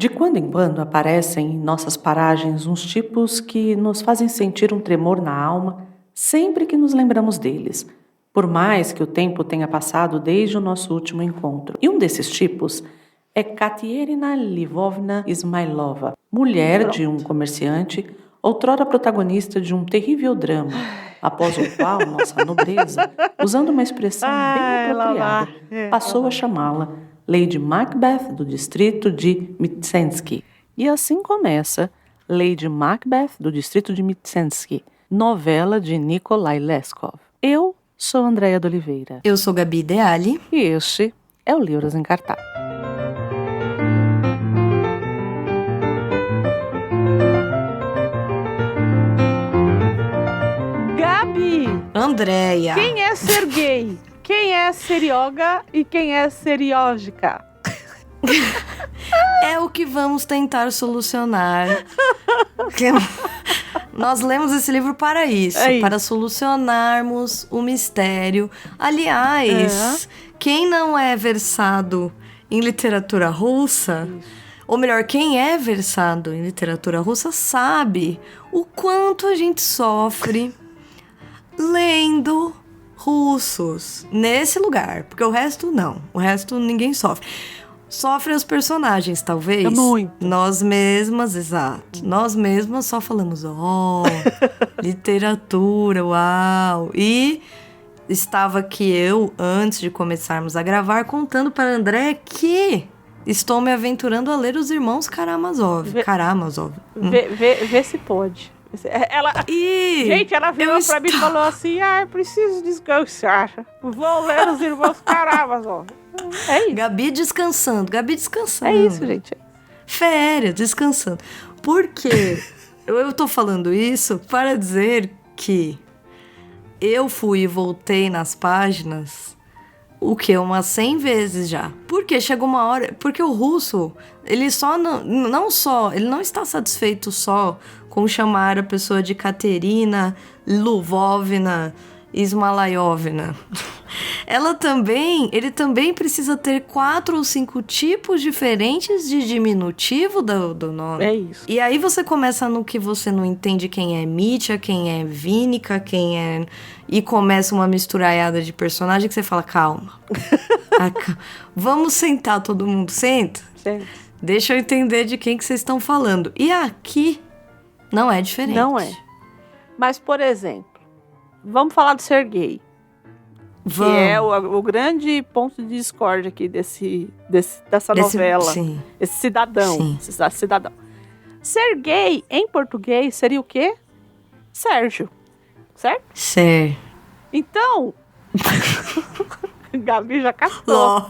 De quando em quando aparecem em nossas paragens uns tipos que nos fazem sentir um tremor na alma sempre que nos lembramos deles, por mais que o tempo tenha passado desde o nosso último encontro. E um desses tipos é Katerina Lvovna Ismailova, mulher de um comerciante, outrora protagonista de um terrível drama, após o qual nossa nobreza, usando uma expressão bem apropriada, passou a chamá-la Lady Macbeth do distrito de Mtsensk. E assim começa Lady Macbeth do distrito de Mtsensk, novela de Nikolai Leskov. Eu sou Andréia de Oliveira. Eu sou Gabi Deali. E este é o Livros em Cartaz. Gabi! Andréia! Quem é Sergei? Quem é Serioga e quem é Seriógica? É o que vamos tentar solucionar. Nós lemos esse livro para isso, para solucionarmos o mistério. Aliás, quem não é versado em literatura russa, ou melhor, quem é versado em literatura russa sabe o quanto a gente sofre lendo russos nesse lugar, porque o resto não, o resto ninguém sofre. Sofrem os personagens, talvez. É muito. Nós mesmas, exato. Nós mesmas só falamos, literatura, uau. E estava aqui eu, antes de começarmos a gravar, contando para André que estou me aventurando a ler os irmãos Karamazov. Karamazov. Vê se pode. Gente, ela virou pra mim e falou assim, preciso descansar. Vou ler os irmãos Karamazov. É isso. Gabi descansando. É isso, gente. Férias, descansando. Por quê? Eu tô falando isso para dizer que eu fui e voltei nas páginas umas 100 vezes já. Porque chegou uma hora... Porque o russo, ele só ele não está satisfeito só com chamar a pessoa de Katerina Lvovna Ismailova. Ele também precisa ter 4 ou 5 tipos diferentes de diminutivo do nome. É isso. E aí você começa no que você não entende quem é Mitya, quem é Vinica, quem é... E começa uma misturaiada de personagem que você fala, calma. Vamos sentar, todo mundo senta? Certo. Deixa eu entender de quem que vocês estão falando. E aqui não é diferente. Não é. Mas, por exemplo, vamos falar do Sergei. Que é o grande ponto de discórdia aqui dessa novela. Sim. Esse cidadão. Sim. Esse cidadão. Sergei, em português, seria o quê? Sérgio. Certo? Certo. Então... Gabi já captou.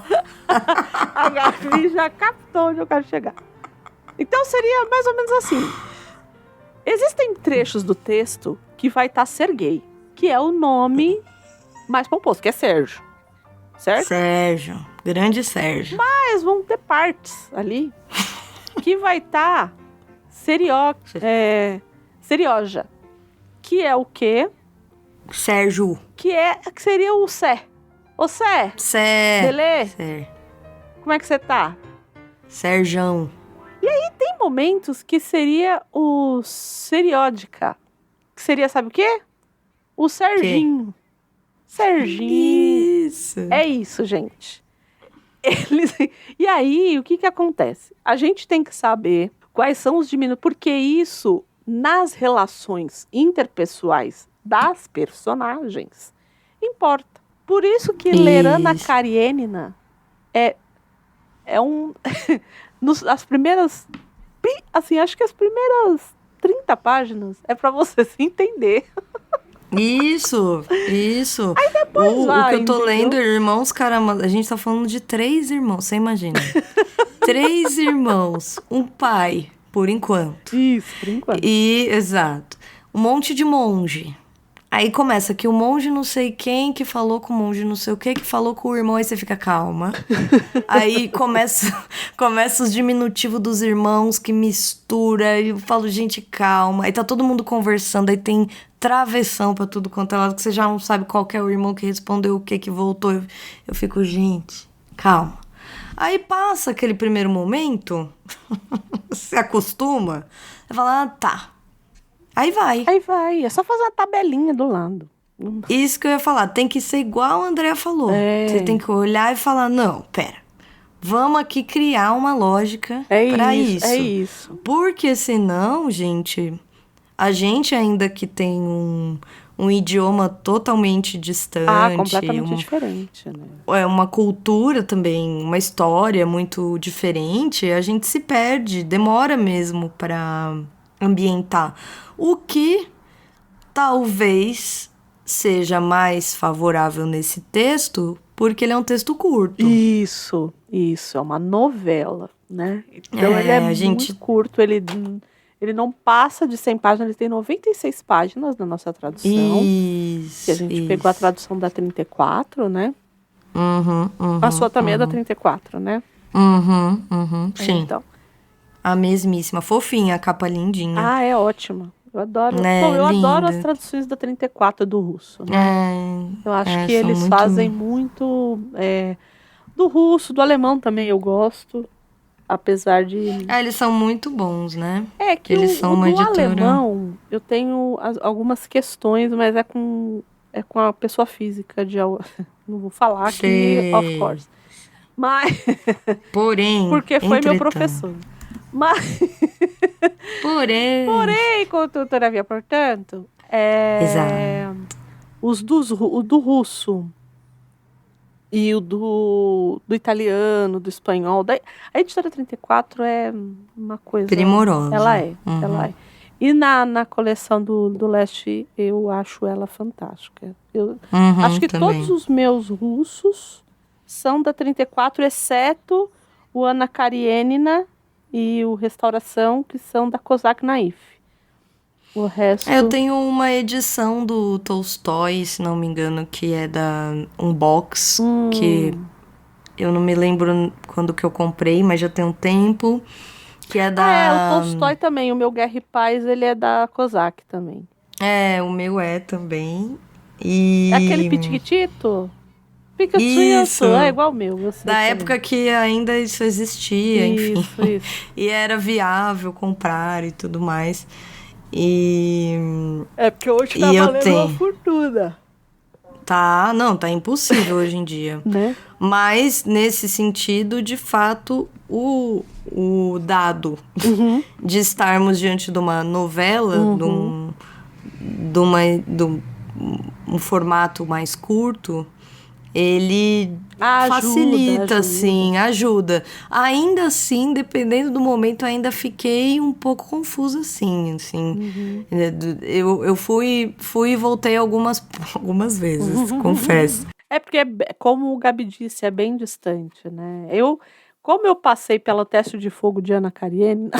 A Gabi já captou onde eu quero chegar. Então seria mais ou menos assim. Existem trechos do texto que vai estar Sergei, que é o nome mais pomposo, que é Sérgio. Certo? Sérgio. Grande Sérgio. Mas vão ter partes ali que vai estar Serioja. Que é o quê? Sérgio. Que seria o Sé. Ô Sé. Sé. Belê? Sé. Como é que você tá? Sérgio. E aí tem momentos que seria o Seriódica. Que seria, sabe o quê? O Serginho. Serginho. Isso. É isso, gente. E aí, o que acontece? A gente tem que saber quais são os diminutivos, porque isso, nas relações interpessoais das personagens, importa. Por isso que ler Ana Karenina é um... as primeiras... Assim, acho que as primeiras 30 páginas é para você se entender. Isso. Aí depois o que eu tô lendo, irmãos Karamazov, a gente tá falando de 3 irmãos, você imagina. 3 irmãos, um pai, por enquanto. Isso, por enquanto. Exato. Um monte de monge. Aí começa que o monge não sei quem que falou com o monge não sei o que falou com o irmão, aí você fica calma. Aí começa os diminutivos dos irmãos que mistura, e eu falo, gente, calma. Aí tá todo mundo conversando, aí tem travessão pra tudo quanto é lado, que você já não sabe qual que é o irmão que respondeu o que voltou. Eu fico, gente, calma. Aí passa aquele primeiro momento, se acostuma, você fala, tá. Aí vai. Aí vai, é só fazer uma tabelinha do lado. Isso que eu ia falar, tem que ser igual a Andrea falou. Você tem que olhar e falar, não, pera, vamos aqui criar uma lógica pra isso. É isso. Porque senão, gente, a gente ainda que tem um idioma totalmente distante. Completamente diferente, né? É uma cultura também, uma história muito diferente, a gente se perde, demora mesmo pra ambientar. O que talvez seja mais favorável nesse texto, porque ele é um texto curto. Isso, é uma novela, né? Então ele é muito curto, ele não passa de 100 páginas, ele tem 96 páginas na nossa tradução. Isso, que a gente pegou a tradução da 34, né? A sua também é da 34, né? Sim. Então. A mesmíssima, fofinha, a capa lindinha. É ótima. Eu adoro. Né? Bom, eu Linda. adoro as traduções da 34 do russo, né? Eu acho que eles fazem muito do russo, do alemão também eu gosto, apesar de... eles são muito bons, né? É que eles são uma editora... alemão, eu tenho algumas questões, mas é com a pessoa física de... Não vou falar aqui, of course. Mas... Porém, porque foi meu professor. Mas... Porém, todavia, portanto, Exato. O do russo e o do italiano, do espanhol, a editora 34 é uma coisa... primorosa. Ela é. E na coleção do leste, eu acho ela fantástica. Eu acho que também. todos os meus russos são da 34, exceto o Anna Karenina e o Restauração, que são da Kozak Naif. O resto... Eu tenho uma edição do Tolstói, se não me engano, que é da Unbox, que eu não me lembro quando que eu comprei, mas já tem um tempo, que é da... o Tolstói também, o meu Guerra e Paz, ele é da Kozak também. O meu também. E... Aquele Pitiquitito? Isso. É igual o meu, eu sei. Da época que ainda isso existia, enfim. Isso. E era viável comprar e tudo mais. E... porque hoje tá valendo uma fortuna. Tá impossível hoje em dia. Né? Mas, nesse sentido, de fato, o dado de estarmos diante de uma novela, de um formato mais curto, ele facilita, assim, ajuda. Ainda assim, dependendo do momento, ainda fiquei um pouco confusa, assim. Eu fui e voltei algumas vezes, confesso. Porque, como o Gabi disse, é bem distante, né? Como eu passei pelo teste de fogo de Anna Karenina,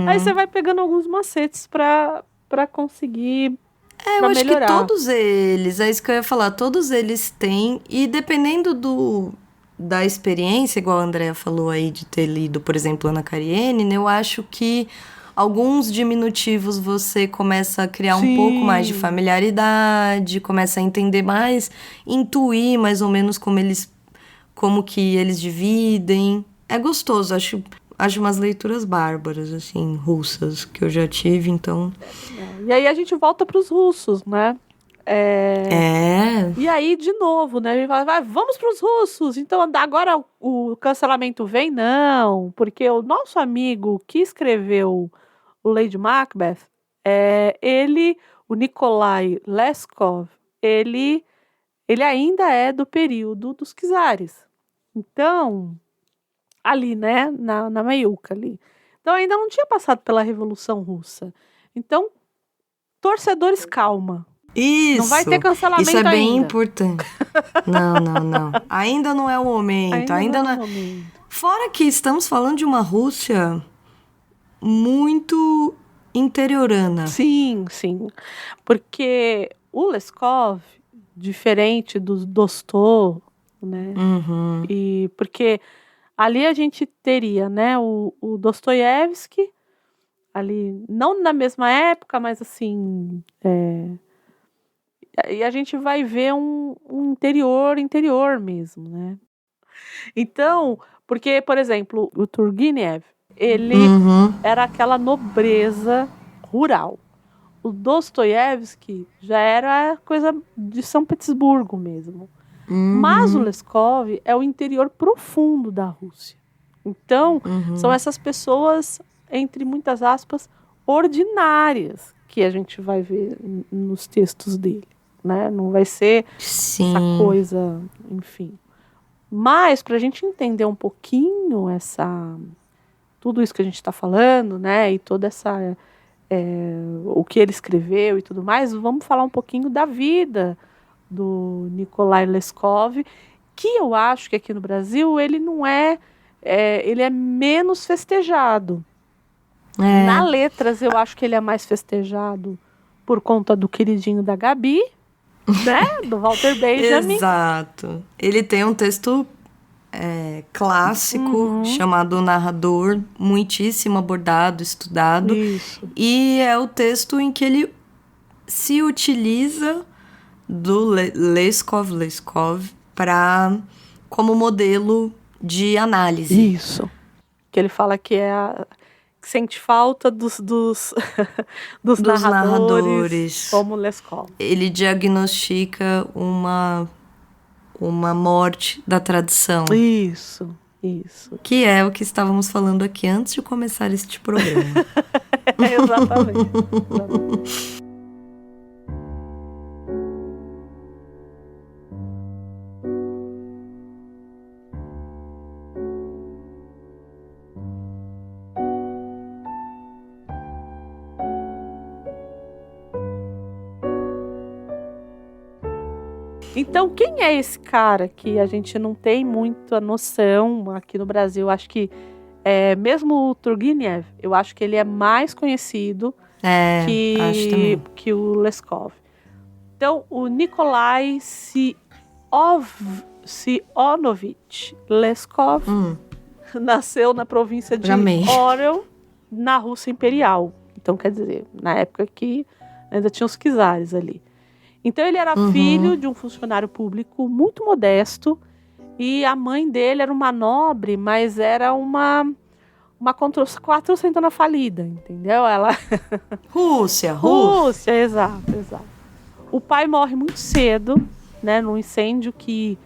aí você vai pegando alguns macetes pra conseguir... eu acho melhorar. Que todos eles, é isso que eu ia falar, todos eles têm, e dependendo da experiência, igual a Andrea falou aí, de ter lido, por exemplo, Anna Karenina, eu acho que alguns diminutivos você começa a criar um pouco mais de familiaridade, começa a entender mais, intuir mais ou menos como que eles dividem. É gostoso, acho umas leituras bárbaras, assim, russas, que eu já tive, então... E aí a gente volta para os russos, né? E aí, de novo, né? A gente fala, vamos para os russos. Então, agora o cancelamento vem? Não, porque o nosso amigo que escreveu o Lady Macbeth, o Nikolai Leskov, ele ainda é do período dos czares. Então... ali, né, na meiuca ali. Então, ainda não tinha passado pela Revolução Russa. Então, torcedores, calma. Isso. Não vai ter cancelamento ainda. Isso é bem importante. Não. Ainda não é o momento. Ainda não é o momento. Fora que estamos falando de uma Rússia muito interiorana. Sim. Porque o Leskov, diferente do Dostô, né, e porque... ali a gente teria, né, o Dostoiévski, ali, não na mesma época, mas assim, e a gente vai ver um interior mesmo, né. Então, porque, por exemplo, o Turgenev, ele era aquela nobreza rural. O Dostoiévski já era coisa de São Petersburgo mesmo. Mas o Leskov é o interior profundo da Rússia. Então, são essas pessoas, entre muitas aspas, ordinárias que a gente vai ver nos textos dele, né? Não vai ser essa coisa, enfim. Mas, para a gente entender um pouquinho tudo isso que a gente está falando, né? E toda essa... o que ele escreveu e tudo mais, vamos falar um pouquinho da vida do Nikolai Leskov, que eu acho que aqui no Brasil ele não ele é menos festejado. Na Letras eu acho que ele é mais festejado por conta do queridinho da Gabi, né? Do Walter Benjamin. Exato. Ele tem um texto clássico chamado O Narrador, muitíssimo abordado, estudado. Isso. E é o texto em que ele se utiliza do Leskov como modelo de análise. Isso. Que ele fala que que sente falta dos narradores como Leskov. Ele diagnostica uma morte da tradição. Isso. Que é o que estávamos falando aqui antes de começar este programa. Exatamente. Então, quem é esse cara que a gente não tem muita noção aqui no Brasil? Acho que, mesmo o Turgenev, eu acho que ele é mais conhecido que o Leskov. Então, o Nikolai Sionovich Leskov nasceu na província de Orel, na Rússia Imperial. Então, quer dizer, na época que ainda tinha os czares ali. Então, ele era filho de um funcionário público muito modesto e a mãe dele era uma nobre, mas era uma quatrocentona falida, entendeu? Ela... Rússia, exato. O pai morre muito cedo, né, num incêndio que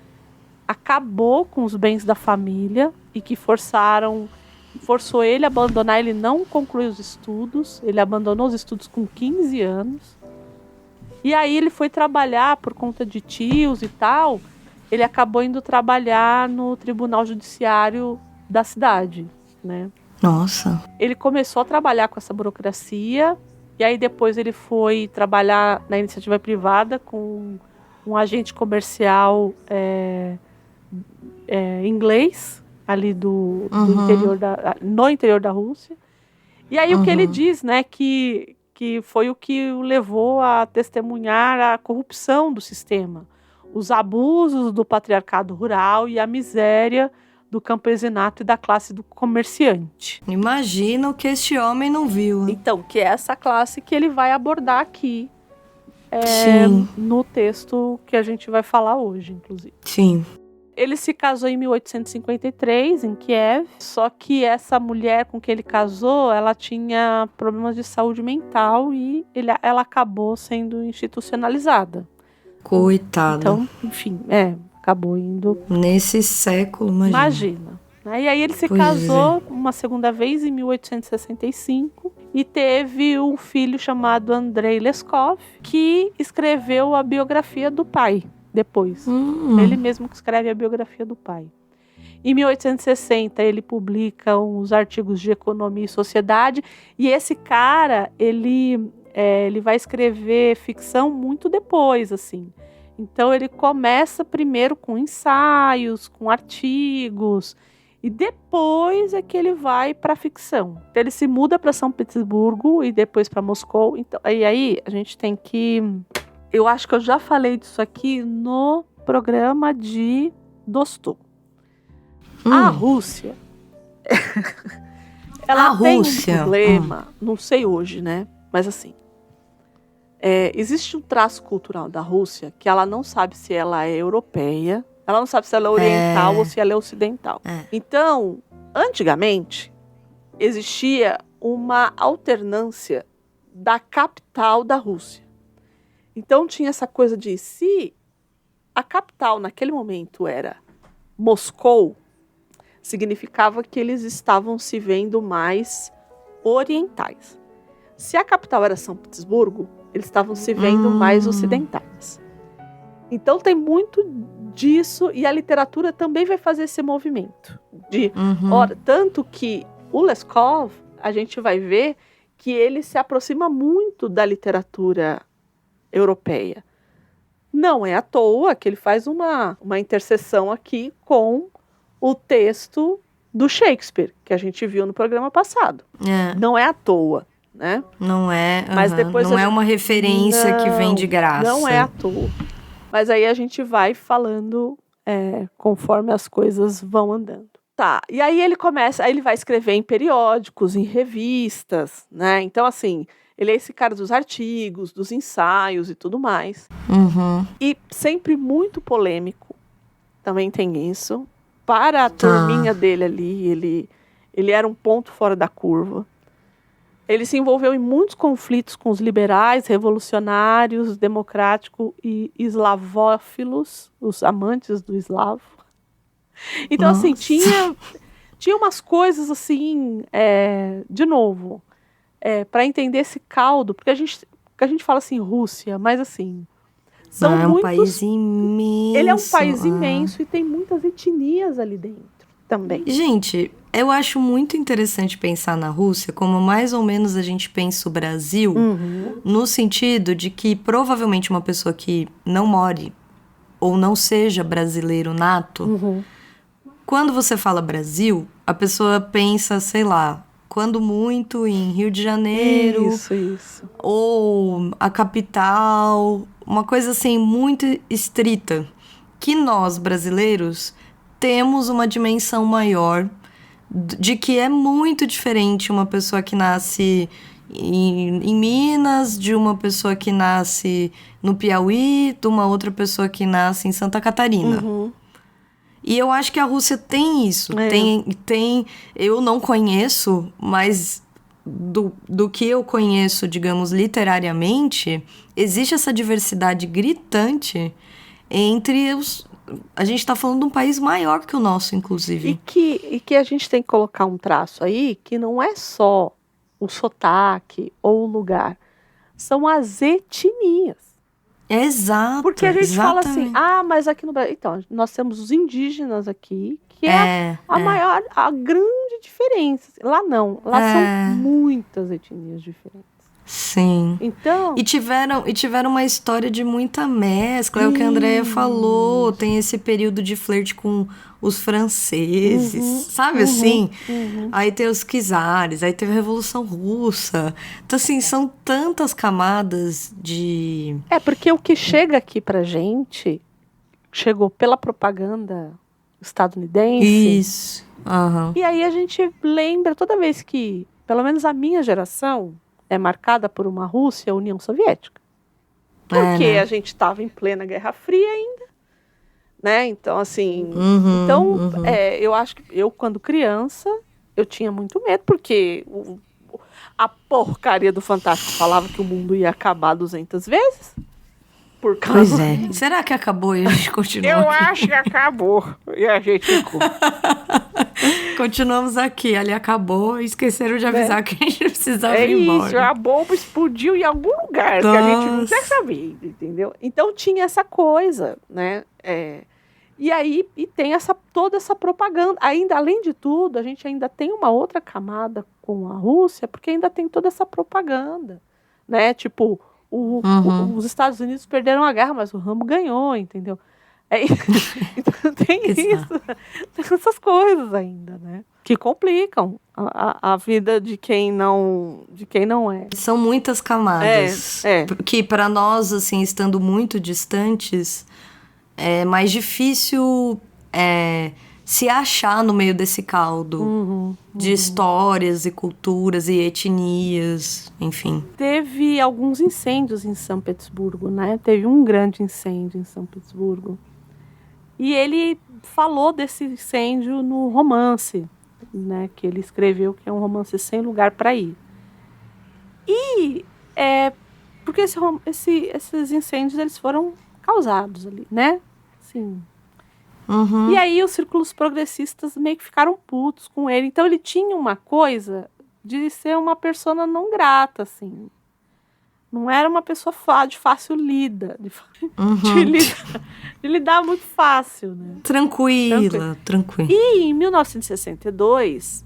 acabou com os bens da família e que forçou ele a abandonar. Ele não concluiu os estudos, ele abandonou os estudos com 15 anos. E aí ele foi trabalhar por conta de tios e tal. Ele acabou indo trabalhar no Tribunal Judiciário da cidade, né? Nossa. Ele começou a trabalhar com essa burocracia. E aí depois ele foi trabalhar na iniciativa privada com um agente comercial inglês, ali do interior da Rússia. E aí o que ele diz, né, que foi o que o levou a testemunhar a corrupção do sistema, os abusos do patriarcado rural e a miséria do campesinato e da classe do comerciante. Imagina o que este homem não viu. Então, que é essa classe que ele vai abordar aqui no texto que a gente vai falar hoje, inclusive. Sim. Ele se casou em 1853, em Kiev, só que essa mulher com quem ele casou, ela tinha problemas de saúde mental e ela acabou sendo institucionalizada. Coitada. Então, enfim, acabou indo... Nesse século, imagina. E aí ele se casou uma segunda vez, em 1865, e teve um filho chamado Andrei Leskov, que escreveu a biografia do pai. Depois, ele mesmo que escreve a biografia do pai. Em 1860, ele publica uns artigos de economia e sociedade, e esse cara, ele vai escrever ficção muito depois, assim. Então, ele começa primeiro com ensaios, com artigos, e depois é que ele vai para a ficção. Então, ele se muda para São Petersburgo e depois para Moscou. Então, e aí, a gente tem que... Eu acho que eu já falei disso aqui no programa de Dostô. A Rússia, ela tem um problema, não sei hoje, né? Mas assim, existe um traço cultural da Rússia que ela não sabe se ela é europeia Ela não sabe se ela é oriental ou se ela é ocidental. Então, antigamente, existia uma alternância da capital da Rússia. Então, tinha essa coisa de se a capital naquele momento era Moscou, significava que eles estavam se vendo mais orientais. Se a capital era São Petersburgo, eles estavam se vendo mais ocidentais. Então tem muito disso, e a literatura também vai fazer esse movimento. Tanto que o Leskov, a gente vai ver que ele se aproxima muito da literatura europeia. Não é à toa que ele faz uma interseção aqui com o texto do Shakespeare, que a gente viu no programa passado. Não é à toa, né? Não é, mas depois não é uma referência que vem de graça. Não é à toa. Mas aí a gente vai falando conforme as coisas vão andando. Tá, e aí ele vai escrever em periódicos, em revistas, né? Então, assim, ele é esse cara dos artigos, dos ensaios e tudo mais. E sempre muito polêmico, também tem isso. Para a turminha dele ali, ele era um ponto fora da curva. Ele se envolveu em muitos conflitos com os liberais, revolucionários, democráticos e eslavófilos, os amantes do eslavo. Então, assim, tinha umas coisas, assim, de novo, para entender esse caldo, porque a gente fala assim, Rússia, mas assim, são um país imenso. Ele é um país imenso e tem muitas etnias ali dentro também. Gente, eu acho muito interessante pensar na Rússia como mais ou menos a gente pensa o Brasil, no sentido de que provavelmente uma pessoa que não more ou não seja brasileiro nato, quando você fala Brasil, a pessoa pensa, sei lá, quando muito em Rio de Janeiro. Isso. Ou a capital, uma coisa assim muito estrita. Que nós, brasileiros, temos uma dimensão maior de que é muito diferente uma pessoa que nasce em Minas, de uma pessoa que nasce no Piauí, de uma outra pessoa que nasce em Santa Catarina. E eu acho que a Rússia tem isso. Tem, eu não conheço, mas do que eu conheço, digamos, literariamente, existe essa diversidade gritante entre os... A gente está falando de um país maior que o nosso, inclusive. E que a gente tem que colocar um traço aí que não é só o sotaque ou o lugar. São as etnias. Exato. Porque a gente exatamente. fala assim, mas aqui no Brasil... Então, nós temos os indígenas aqui, que é a grande diferença. Lá não. Lá são muitas etnias diferentes. Sim. Então... E tiveram uma história de muita mescla, é o que a Andrea falou. Tem esse período de flerte com os franceses, sabe assim? Aí tem os czares, aí teve a Revolução Russa. Então, assim, são tantas camadas de... porque o que chega aqui pra gente, chegou pela propaganda estadunidense. Isso. E aí a gente lembra, toda vez que, pelo menos a minha geração, é marcada por uma Rússia, União Soviética. Porque a gente estava em plena Guerra Fria ainda. Né? Então, assim... eu acho que eu, quando criança, eu tinha muito medo, porque a porcaria do Fantástico falava que o mundo ia acabar 200 vezes. Por causa... Pois é. Será que acabou e a gente continua Eu aqui? acho que acabou. E a gente ficou. Continuamos aqui. Ali acabou e esqueceram de avisar que a gente precisava ir embora. Isso, a bomba explodiu em algum lugar que a gente não quer saber, entendeu? Então tinha essa coisa, né? E aí tem toda essa propaganda. Ainda, além de tudo, a gente ainda tem uma outra camada com a Rússia, porque ainda tem toda essa propaganda, né? Tipo, os Estados Unidos perderam a guerra, mas o Rambo ganhou, entendeu? Então, tem isso, tem essas coisas ainda, né? Que complicam a vida de quem não é. São muitas camadas. Que para nós, assim, estando muito distantes, é mais difícil se achar no meio desse caldo de histórias e culturas e etnias, enfim. Teve alguns incêndios em São Petersburgo, né? Teve um grande incêndio em São Petersburgo. E ele falou desse incêndio no romance, né, que ele escreveu, que é um romance Sem Lugar para Ir. E porque esses incêndios eles foram causados ali, né? Assim. Uhum. E aí os círculos progressistas meio que ficaram putos com ele. Então ele tinha uma coisa de ser uma persona não grata, assim. Não era uma pessoa de fácil lida, de lidar muito fácil, né? Tranquila. E em 1962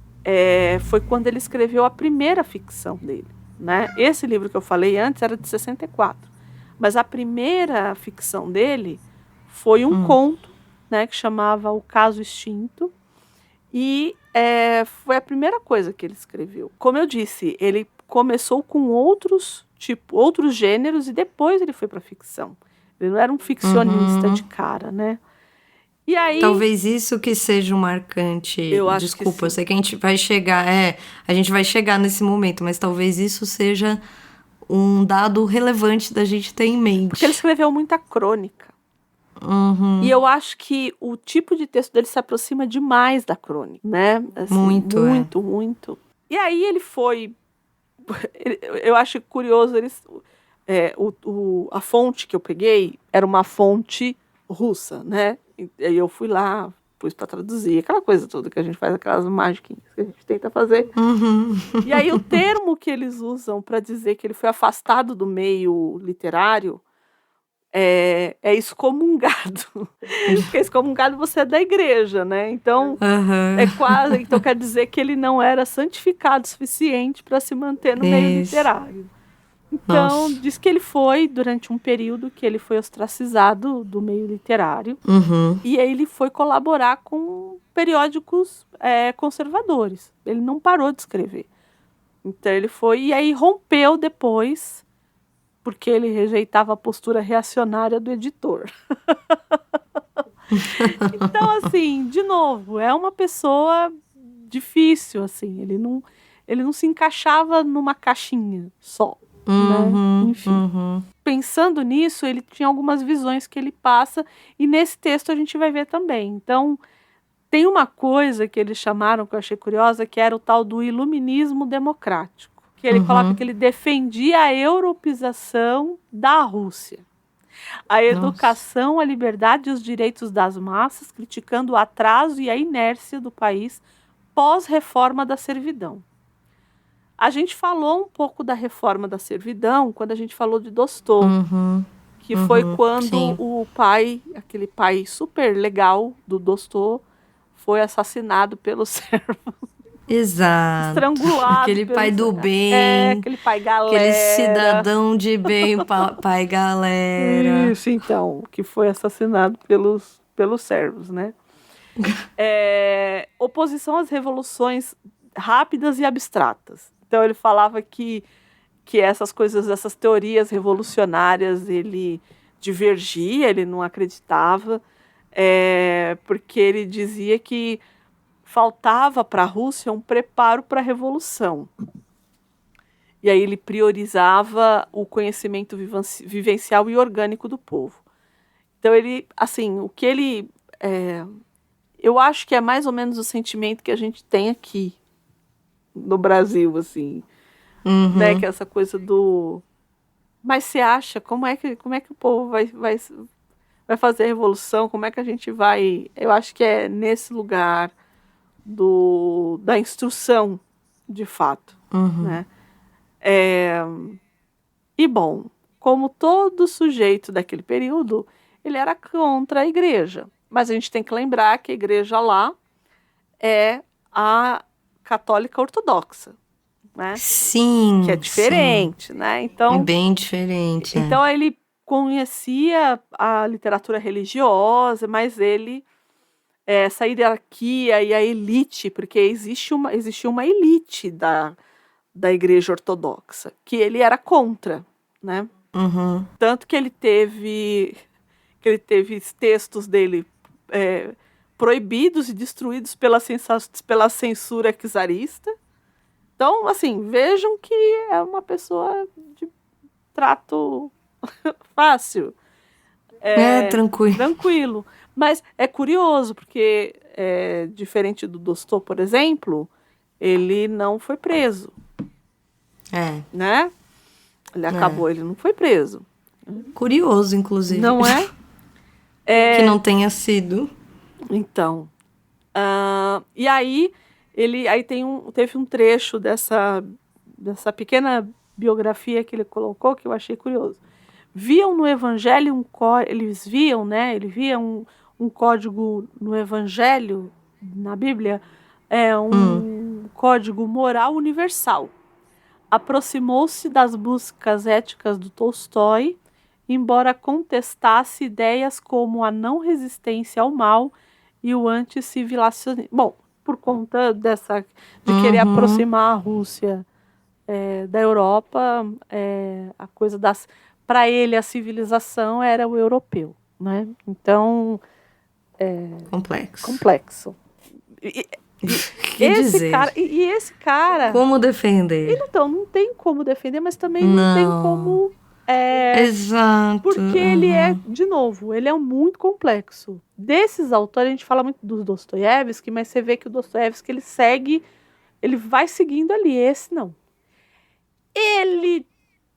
foi quando ele escreveu a primeira ficção dele, né? Esse livro que eu falei antes era de 64, mas a primeira ficção dele foi um conto, né, que chamava O Caso Extinto, e foi a primeira coisa que ele escreveu. Como eu disse, ele começou com outros gêneros e depois ele foi para ficção. Ele não era um ficcionista de cara, né? E aí, talvez isso que seja um marcante. Eu acho Desculpa, que eu sei que a gente vai chegar. A gente vai chegar nesse momento, mas talvez isso seja um dado relevante da gente ter em mente. Porque ele escreveu muita crônica. Uhum. E eu acho que o tipo de texto dele se aproxima demais da crônica, né? Assim, muito. E aí ele foi... Eu acho curioso, a fonte que eu peguei era uma fonte russa, né? E aí eu fui lá, pus para traduzir, aquela coisa toda que a gente faz, aquelas magiquinhas que a gente tenta fazer. Uhum. E aí o termo que eles usam para dizer que ele foi afastado do meio literário é excomungado. Porque excomungado você é da igreja, né? Então, então quer dizer que ele não era santificado o suficiente para se manter no meio literário. Então, diz que ele foi, durante um período que ele foi ostracizado do meio literário, e aí ele foi colaborar com periódicos conservadores. Ele não parou de escrever. Então ele foi, e aí rompeu depois, porque ele rejeitava a postura reacionária do editor. Então, assim, de novo, é uma pessoa difícil, assim, ele não se encaixava numa caixinha só. Né? Enfim, pensando nisso, ele tinha algumas visões que ele passa, e nesse texto a gente vai ver também. Então, tem uma coisa que eles chamaram, que eu achei curiosa, que era o tal do iluminismo democrático, que ele coloca que ele defendia a europeização da Rússia, a educação, a liberdade e os direitos das massas, criticando o atraso e a inércia do país pós-reforma da servidão. A gente falou um pouco da reforma da servidão quando a gente falou de Dostô, que foi quando o pai, aquele pai super legal do Dostô, foi assassinado pelos servos. Exato. Estrangulado. Aquele pai do bem. Aquele pai galera. Aquele cidadão de bem, pai galera. Isso, então, que foi assassinado pelos servos, né? Oposição às revoluções rápidas e abstratas. Então ele falava que essas coisas, essas teorias revolucionárias, ele divergia, ele não acreditava, porque ele dizia que faltava para a Rússia um preparo para a revolução. E aí ele priorizava o conhecimento vivencial e orgânico do povo. Então ele, assim, o que ele... eu acho que é mais ou menos o sentimento que a gente tem aqui no Brasil, assim, né, que é essa coisa do... Mas você acha, como é que o povo vai fazer a revolução, como é que a gente vai... Eu acho que é nesse lugar da instrução, de fato, né? E, bom, como todo sujeito daquele período, ele era contra a igreja, mas a gente tem que lembrar que a igreja lá é a católica ortodoxa, né? Sim. Que é diferente, né? Então, é bem diferente. Então ele conhecia a literatura religiosa, mas essa hierarquia e a elite, porque existia uma elite da igreja ortodoxa, que ele era contra, né? Tanto que ele teve textos dele proibidos e destruídos pela censura czarista. Então, assim, vejam que é uma pessoa de trato fácil. Tranquilo. Tranquilo. Mas é curioso, porque diferente do Dostô, por exemplo, ele não foi preso. Né? Ele acabou, ele não foi preso. Curioso, inclusive. Não é? Que não tenha sido. Então. E aí, teve um trecho dessa pequena biografia que ele colocou que eu achei curioso. Viam no Evangelho eles viam, né? Ele via um código no Evangelho, na Bíblia, um código moral universal. Aproximou-se das buscas éticas do Tolstói, embora contestasse ideias como a não resistência ao mal e o anticivilizacionismo. Bom, por conta de querer aproximar a Rússia da Europa, a coisa para ele a civilização era o europeu, né? Então complexo. Esse cara como defender? Então não tem como defender, mas também não tem como exato, porque ele de novo, ele é muito complexo. Desses autores, a gente fala muito do Dostoiévski, mas você vê que o Dostoiévski ele vai seguindo ali. Esse não. Ele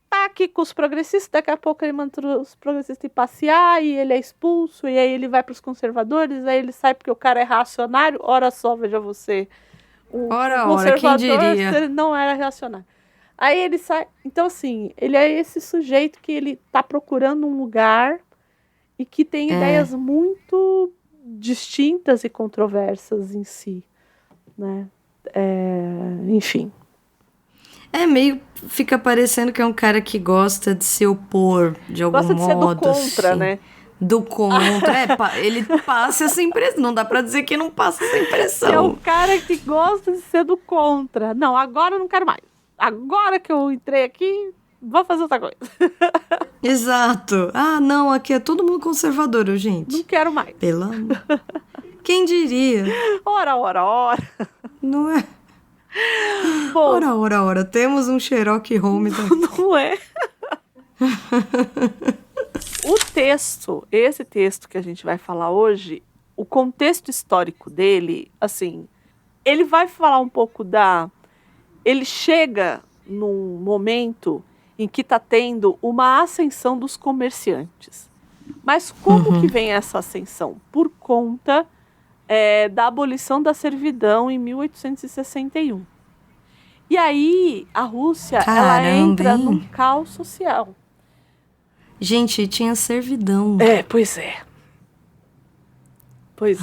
tá aqui com os progressistas, daqui a pouco ele manda os progressistas ir passear e ele é expulso, e aí ele vai para os conservadores, aí ele sai porque o cara é reacionário. Ora só, veja você. Ora, quem diria? Não era reacionário. Aí ele sai. Então, assim, ele é esse sujeito que ele tá procurando um lugar e que tem ideias muito distintas e controversas em si, né? Enfim. Fica parecendo que é um cara que gosta de se opor de algum modo. Gosta de ser do contra, assim. né? Do contra. Ele passa essa impressão. Não dá pra dizer que não passa essa impressão. É o cara que gosta de ser do contra. Não, agora eu não quero mais. Agora que eu entrei aqui, vou fazer outra coisa. Exato. Não, aqui é todo mundo conservador, gente. Não quero mais. Pelo amor. Quem diria? Ora. Não é? Bom, Ora. Temos um Sherlock Holmes aqui. Não é? Esse texto que a gente vai falar hoje, o contexto histórico dele, assim, ele vai falar um pouco ele chega num momento em que está tendo uma ascensão dos comerciantes. Mas como que vem essa ascensão? Por conta da abolição da servidão em 1861. E aí a Rússia ela entra num caos social. Gente, tinha servidão. Pois é.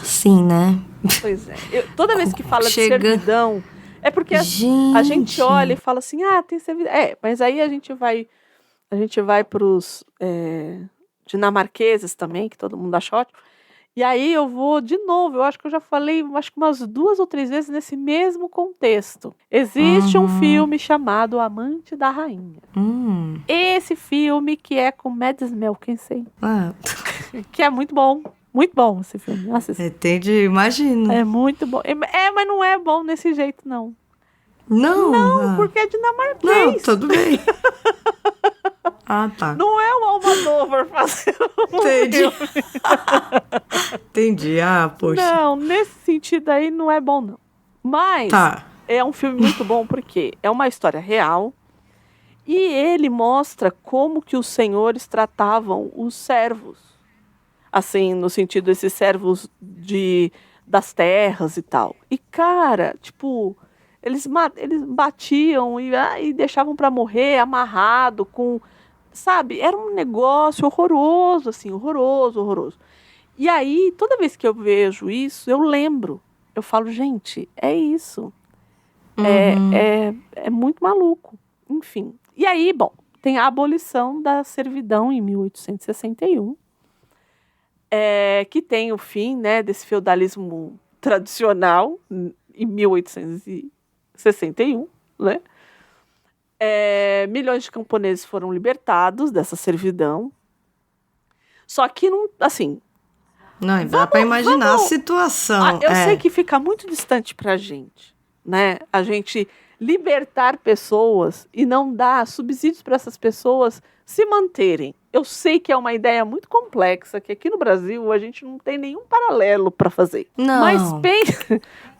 Sim, né? Pois é. Toda vez que fala de servidão, é porque a gente olha e fala assim, tem servidão. Mas aí a gente vai para os dinamarqueses também, que todo mundo acha ótimo. E aí eu vou de novo, eu acho que eu já falei umas 2 ou 3 vezes nesse mesmo contexto. Existe um filme chamado Amante da Rainha. Esse filme que é com Mads Mikkelsen, que é muito bom. Muito bom esse filme. Entendi, imagino. É muito bom. Mas não é bom desse jeito, não. Não, porque é dinamarquês. Não, tudo bem. Tá. Não é o Almodóvar fazendo Entendi. Entendi, poxa. Não, nesse sentido aí não é bom, não. Mas é um filme muito bom porque é uma história real e ele mostra como que os senhores tratavam os servos. Assim, no sentido desses servos das terras e tal. E, cara, eles batiam e deixavam para morrer amarrado com... Sabe? Era um negócio horroroso, assim, horroroso. E aí, toda vez que eu vejo isso, eu lembro. Eu falo, gente, é isso. É muito maluco. Enfim. E aí, bom, tem a abolição da servidão em 1861. Que tem o fim, né, desse feudalismo tradicional em 1861, né? Milhões de camponeses foram libertados dessa servidão. Só que não, assim... Não, dá para imaginar a situação. Eu sei que fica muito distante pra gente, né? A gente libertar pessoas e não dar subsídios para essas pessoas se manterem. Eu sei que é uma ideia muito complexa, que aqui no Brasil a gente não tem nenhum paralelo para fazer. Não.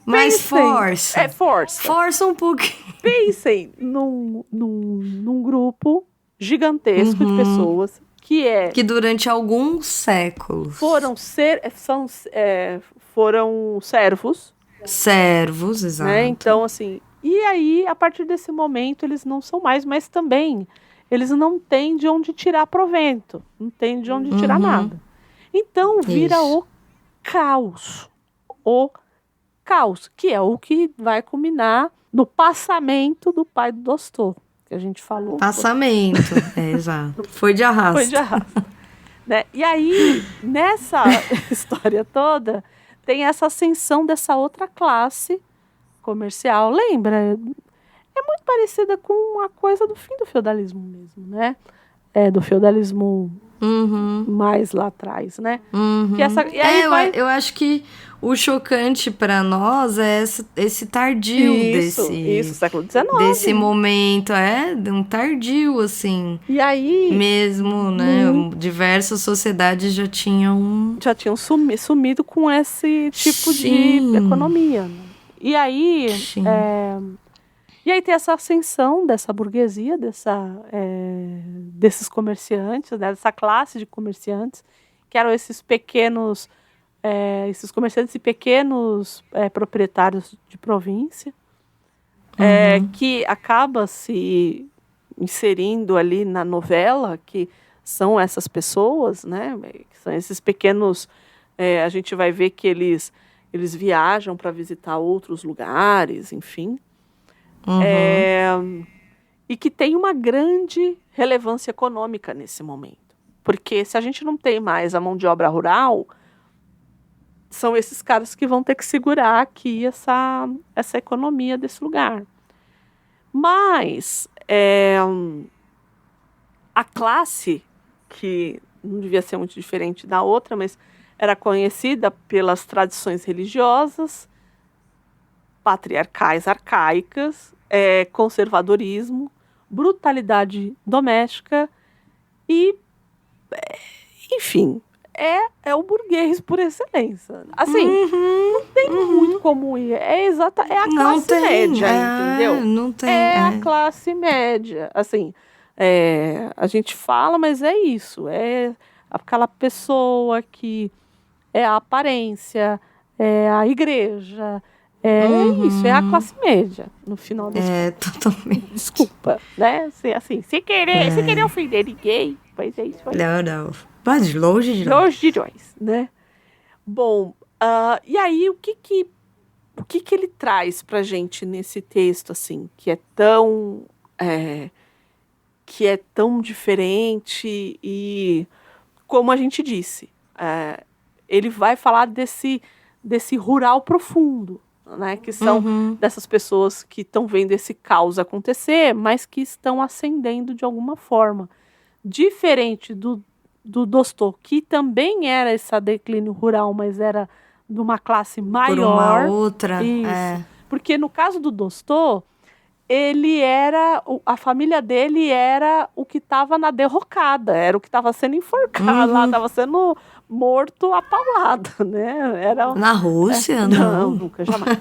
Mas força. Força. Força um pouquinho. Pensem num grupo gigantesco de pessoas que durante alguns séculos foram servos. Servos, exato. Né? Então, assim, e aí, a partir desse momento, eles não são mais, mas também eles não têm de onde tirar provento, não têm de onde tirar nada. Então, vira o caos. O caos, que é o que vai culminar no passamento do pai do Dostô, que a gente falou. Passamento, exato. Foi de arrasto. Foi de arrasto. Né? E aí, nessa história toda, tem essa ascensão dessa outra classe comercial. Lembra? É muito parecida com a coisa do fim do feudalismo mesmo, né? Do feudalismo mais lá atrás, né? Que e aí eu acho que o chocante para nós é esse tardio isso, século XIX. Desse momento, um tardio, assim. E aí... Mesmo, né? Diversas sociedades já tinham sumido com esse tipo de economia. Né? E aí... E aí tem essa ascensão dessa burguesia, desses comerciantes, né, dessa classe de comerciantes, que eram esses pequenos, esses comerciantes e pequenos proprietários de província, que acaba se inserindo ali na novela, que são essas pessoas, né, que são esses pequenos, a gente vai ver que eles viajam para visitar outros lugares, enfim. E que tem uma grande relevância econômica nesse momento. Porque se a gente não tem mais a mão de obra rural, são esses caras que vão ter que segurar aqui essa economia desse lugar. Mas a classe, que não devia ser muito diferente da outra, mas era conhecida pelas tradições religiosas, patriarcais, arcaicas, conservadorismo, brutalidade doméstica e, enfim, é o burguês por excelência. Assim, não tem muito como ir. É a classe média, entendeu? Não tem. A classe média. Assim, a gente fala, mas é isso. É aquela pessoa que é a aparência, é a igreja... isso, é a classe média, no final das contas. Totalmente. Desculpa, né? Assim, sem querer ofender ninguém, mas é isso aí. Não. Mas longe de nós. Longe de nós, né? Bom, e aí, o que ele traz pra gente nesse texto, assim, que é tão diferente e, como a gente disse, ele vai falar desse rural profundo, né, que são dessas pessoas que estão vendo esse caos acontecer, mas que estão ascendendo de alguma forma. Diferente do Dostô, que também era esse declínio rural, mas era de uma classe maior. Por uma outra. Isso. Porque no caso do Dostô, a família dele era o que estava na derrocada, era o que estava sendo enforcado lá, estava sendo morto a paulada, né? Na Rússia, não. Nunca, jamais.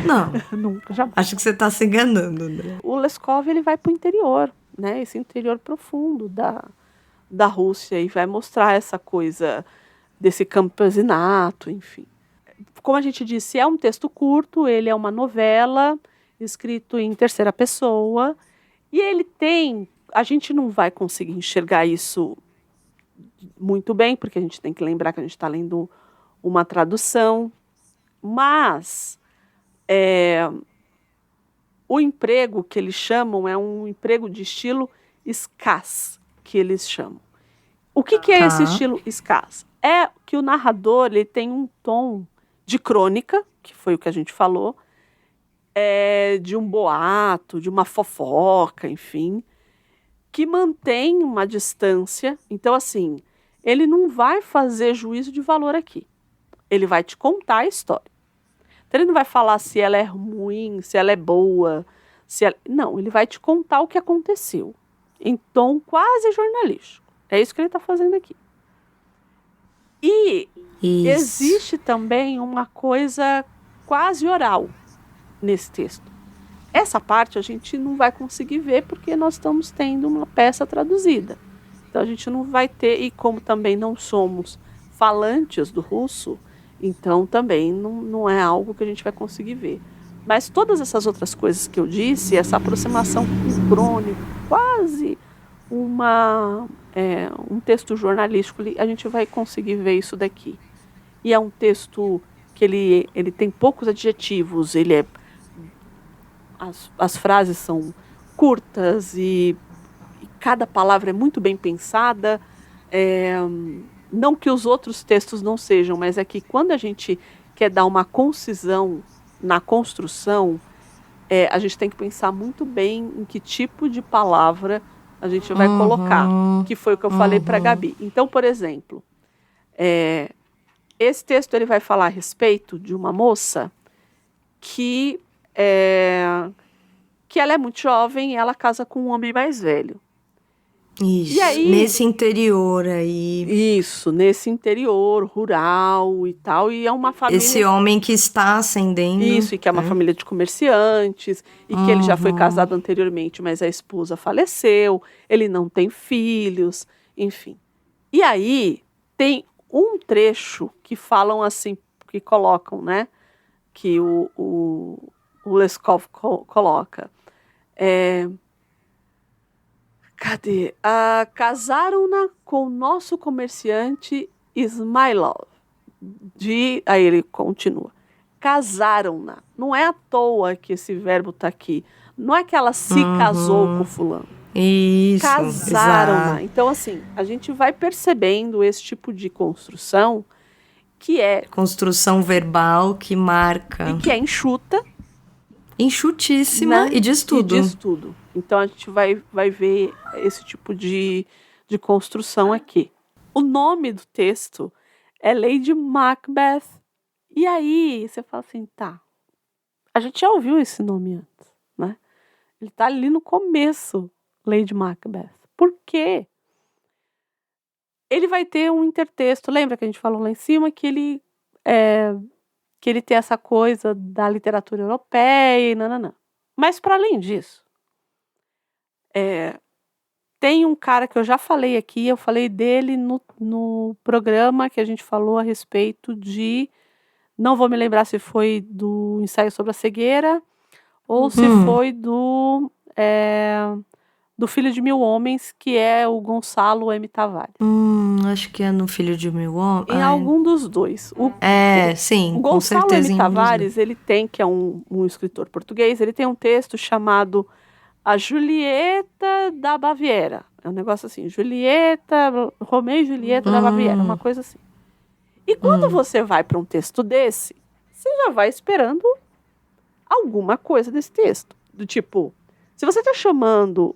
Não. Nunca, jamais. Acho que você está se enganando, né? O Leskov, ele vai para o interior, né? Esse interior profundo da Rússia, e vai mostrar essa coisa desse campesinato, enfim. Como a gente disse, é um texto curto, ele é uma novela escrito em terceira pessoa, e ele tem... A gente não vai conseguir enxergar isso muito bem, porque a gente tem que lembrar que a gente está lendo uma tradução, mas o emprego que eles chamam é um emprego de estilo escaz, que eles chamam. O que é esse estilo escaz? É que o narrador ele tem um tom de crônica, que foi o que a gente falou, de um boato, de uma fofoca, enfim, que mantém uma distância. Então, assim, ele não vai fazer juízo de valor aqui. Ele vai te contar a história. Então, ele não vai falar se ela é ruim, se ela é boa, Não, ele vai te contar o que aconteceu, em tom quase jornalístico. É isso que ele está fazendo aqui. E existe também uma coisa quase oral nesse texto. Essa parte a gente não vai conseguir ver porque nós estamos tendo uma peça traduzida. Então a gente não vai ter, e como também não somos falantes do russo, então também não é algo que a gente vai conseguir ver. Mas todas essas outras coisas que eu disse, essa aproximação sincrônica, quase um texto jornalístico, a gente vai conseguir ver isso daqui. E é um texto que ele tem poucos adjetivos, as frases são curtas e cada palavra é muito bem pensada. Não que os outros textos não sejam, mas é que quando a gente quer dar uma concisão na construção, a gente tem que pensar muito bem em que tipo de palavra a gente vai colocar, que foi o que eu falei para a Gabi. Então, por exemplo, esse texto ele vai falar a respeito de uma moça que ela é muito jovem e ela casa com um homem mais velho. Isso, e aí, nesse interior aí. Isso, nesse interior rural e tal, e é uma família... Esse homem que está ascendendo. Isso, e que é uma família de comerciantes, e que ele já foi casado anteriormente, mas a esposa faleceu, ele não tem filhos, enfim. E aí, tem um trecho que falam assim, que colocam, né, que o Leskov coloca. Cadê? Casaram-na com o nosso comerciante Ismailov. Aí ele continua. Casaram-na. Não é à toa que esse verbo está aqui. Não é que ela se casou com o fulano. Isso. Casaram-na. Então, assim, a gente vai percebendo esse tipo de construção que é... Construção verbal que marca. E que é enxuta. Enxutíssima, né? E diz tudo. E diz tudo. Então a gente vai ver esse tipo de construção aqui. O nome do texto é Lady Macbeth. E aí você fala assim, tá, a gente já ouviu esse nome antes, né? Ele tá ali no começo, Lady Macbeth. Por quê? Ele vai ter um intertexto. Lembra que a gente falou lá em cima que ele tem essa coisa da literatura europeia e nananã. Mas para além disso, tem um cara que eu já falei aqui, eu falei dele no programa que a gente falou a respeito de... Não vou me lembrar se foi do ensaio sobre a cegueira ou se foi do Filho de Mil Homens, que é o Gonçalo M. Tavares. Acho que é no Filho de Mil Homens. Em algum dos dois. Sim, o com Gonçalo certeza. M. Tavares, ele tem, que é um escritor português, ele tem um texto chamado A Julieta da Baviera. É um negócio assim, Romeu e Julieta da Baviera, uma coisa assim. E quando você vai para um texto desse, você já vai esperando alguma coisa desse texto. Do tipo, se você está chamando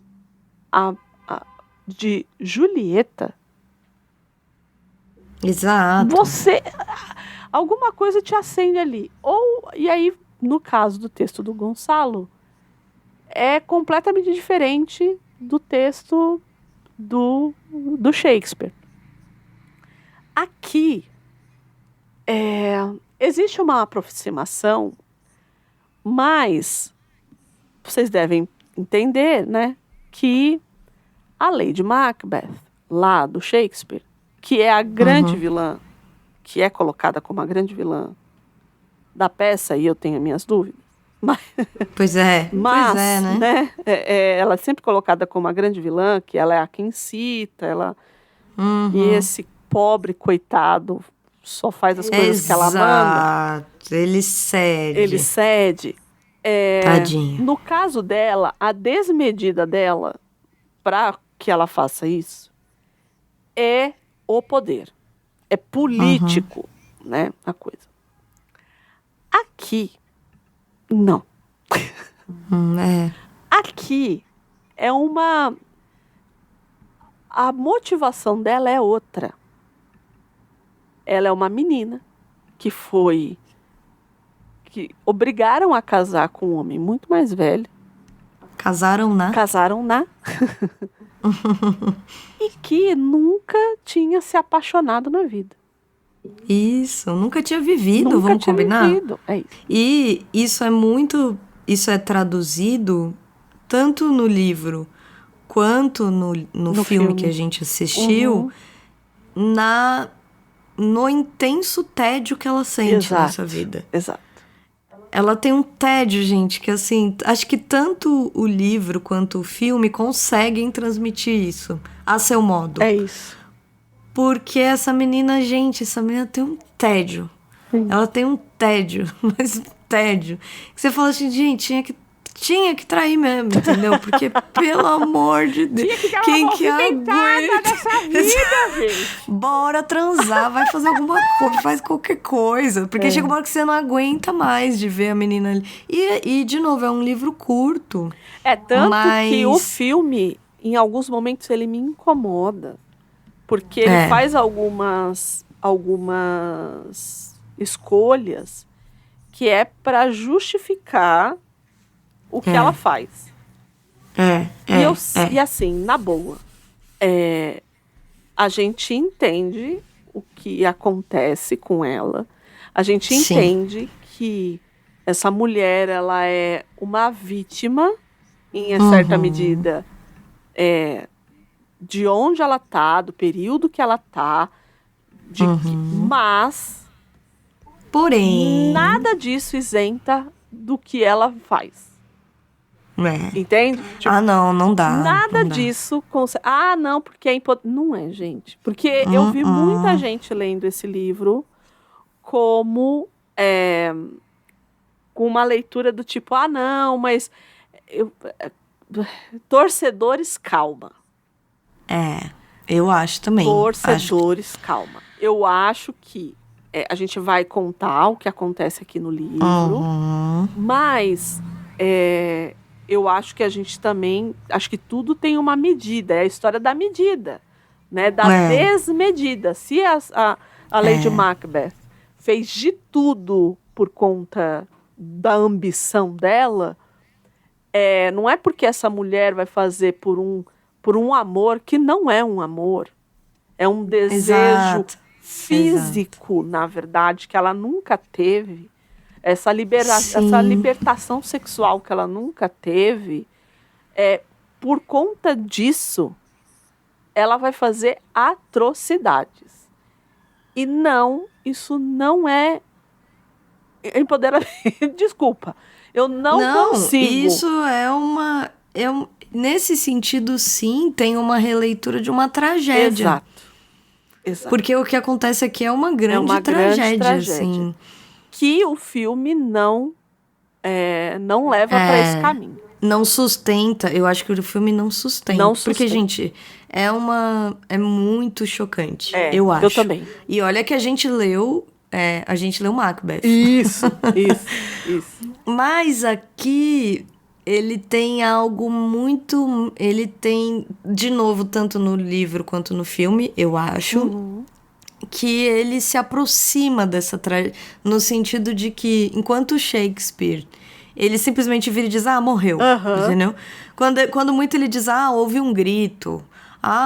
de Julieta, exato, alguma coisa te acende ali. E aí, no caso do texto do Gonçalo, é completamente diferente do texto do Shakespeare. Aqui, existe uma aproximação, mas vocês devem entender, né, que a Lady Macbeth, lá do Shakespeare, que é a grande vilã, que é colocada como a grande vilã da peça, e eu tenho as minhas dúvidas. Pois é, né? Ela é sempre colocada como a grande vilã, que ela é a que incita, e esse pobre coitado só faz as coisas que ela manda. Ele cede. Tadinho. No caso dela, a desmedida dela, para que ela faça isso, é o poder. É político, né, a coisa. Aqui, não. Aqui é a motivação dela é outra. Ela é uma menina que obrigaram a casar com um homem muito mais velho, Casaram na? E que nunca tinha se apaixonado na vida. Isso, nunca tinha vivido, vamos combinar? Vivido. É isso. E isso é traduzido tanto no livro quanto no filme que a gente assistiu, no intenso tédio que ela sente nessa vida. Exato. Ela tem um tédio, gente, que assim, acho que tanto o livro quanto o filme conseguem transmitir isso a seu modo. É isso. Porque essa menina tem um tédio. Sim. Ela tem um tédio, mas um tédio. Que você fala assim, gente, tinha que trair mesmo, entendeu? Porque, pelo amor de Deus, quem que aguenta dessa vida, gente? Bora transar, vai fazer alguma coisa, faz qualquer coisa. Porque chega uma hora que você não aguenta mais de ver a menina ali. E de novo, é um livro curto. Tanto que o filme, em alguns momentos, ele me incomoda. Porque ele faz algumas escolhas que é para justificar o que ela faz. E assim, na boa, a gente entende o que acontece com ela. A gente entende que essa mulher, ela é uma vítima, em certa medida, de onde ela tá, do período que ela tá, mas porém, nada disso isenta do que ela faz. Entende? Tipo, não dá. Nada disso. Não, porque é importante. Não é, gente. Porque eu vi muita gente lendo esse livro como com uma leitura do tipo, mas torcedores, calma. Eu acho também. Torcedores, calma. Eu acho que a gente vai contar o que acontece aqui no livro, mas eu acho que a gente também... Acho que tudo tem uma medida. É a história da medida, né? Da desmedida. Se a Lady Macbeth fez de tudo por conta da ambição dela, não é porque essa mulher vai fazer por um amor que não é um amor. É um desejo físico, na verdade, que ela nunca teve. Essa libertação sexual que ela nunca teve, por conta disso, ela vai fazer atrocidades. E isso não é empoderamento. Desculpa, eu não consigo. Isso nesse sentido, sim, tem uma releitura de uma tragédia. Exato. Porque o que acontece aqui é uma grande tragédia, assim. Que o filme não leva para esse caminho. Não sustenta. Eu acho que o filme não sustenta. Porque, gente, é muito chocante. Eu acho. Eu também. E olha que a gente leu Macbeth. Isso. Mas aqui ele tem algo muito... Ele tem, de novo, tanto no livro quanto no filme, eu acho... que ele se aproxima dessa tragédia, no sentido de que, enquanto Shakespeare, ele simplesmente vira e diz, morreu, entendeu? Quando muito ele diz, houve um grito,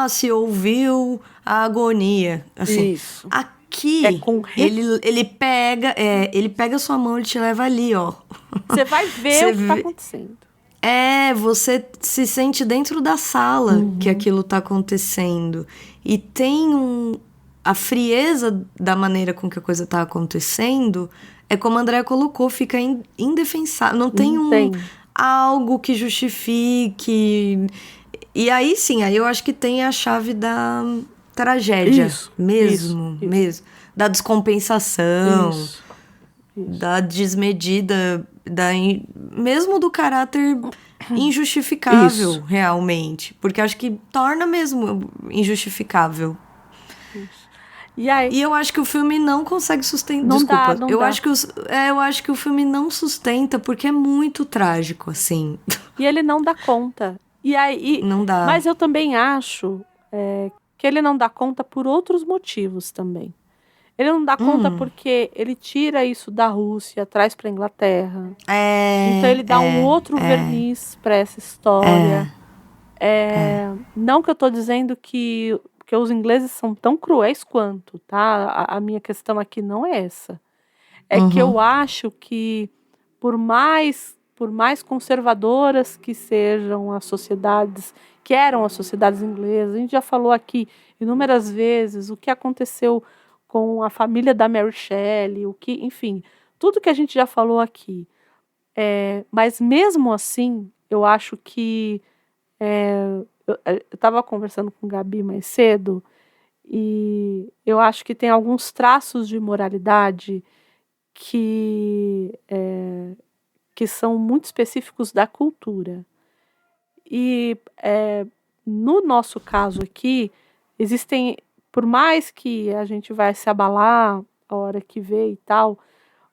se ouviu a agonia, assim. Isso. Aqui, ele pega a sua mão, ele te leva ali, ó. Você vai ver o que tá acontecendo. Você se sente dentro da sala que aquilo tá acontecendo. E tem a frieza da maneira com que a coisa tá acontecendo, como a Andrea colocou, fica indefensável. Não tem algo que justifique. E aí sim, eu acho que tem a chave da tragédia. Isso. Da descompensação, da desmedida, mesmo do caráter injustificável, realmente. Porque acho que torna mesmo injustificável. E eu acho que o filme não consegue sustentar. Desculpa. Eu acho que o filme não sustenta porque é muito trágico, assim. E ele não dá conta. E aí, não dá. Mas eu também acho que ele não dá conta por outros motivos também. Ele não dá conta porque ele tira isso da Rússia, traz para a Inglaterra. Então ele dá um outro verniz para essa história. Não que eu estou dizendo que os ingleses são tão cruéis quanto, tá? A minha questão aqui não é essa. É que eu acho que, por mais conservadoras que sejam as sociedades, que eram as sociedades inglesas, a gente já falou aqui inúmeras vezes o que aconteceu com a família da Mary Shelley, enfim, tudo que a gente já falou aqui. Mas mesmo assim, eu acho que eu estava conversando com Gabi mais cedo e eu acho que tem alguns traços de moralidade que são muito específicos da cultura. E no nosso caso aqui, existem, por mais que a gente vai se abalar a hora que vê e tal,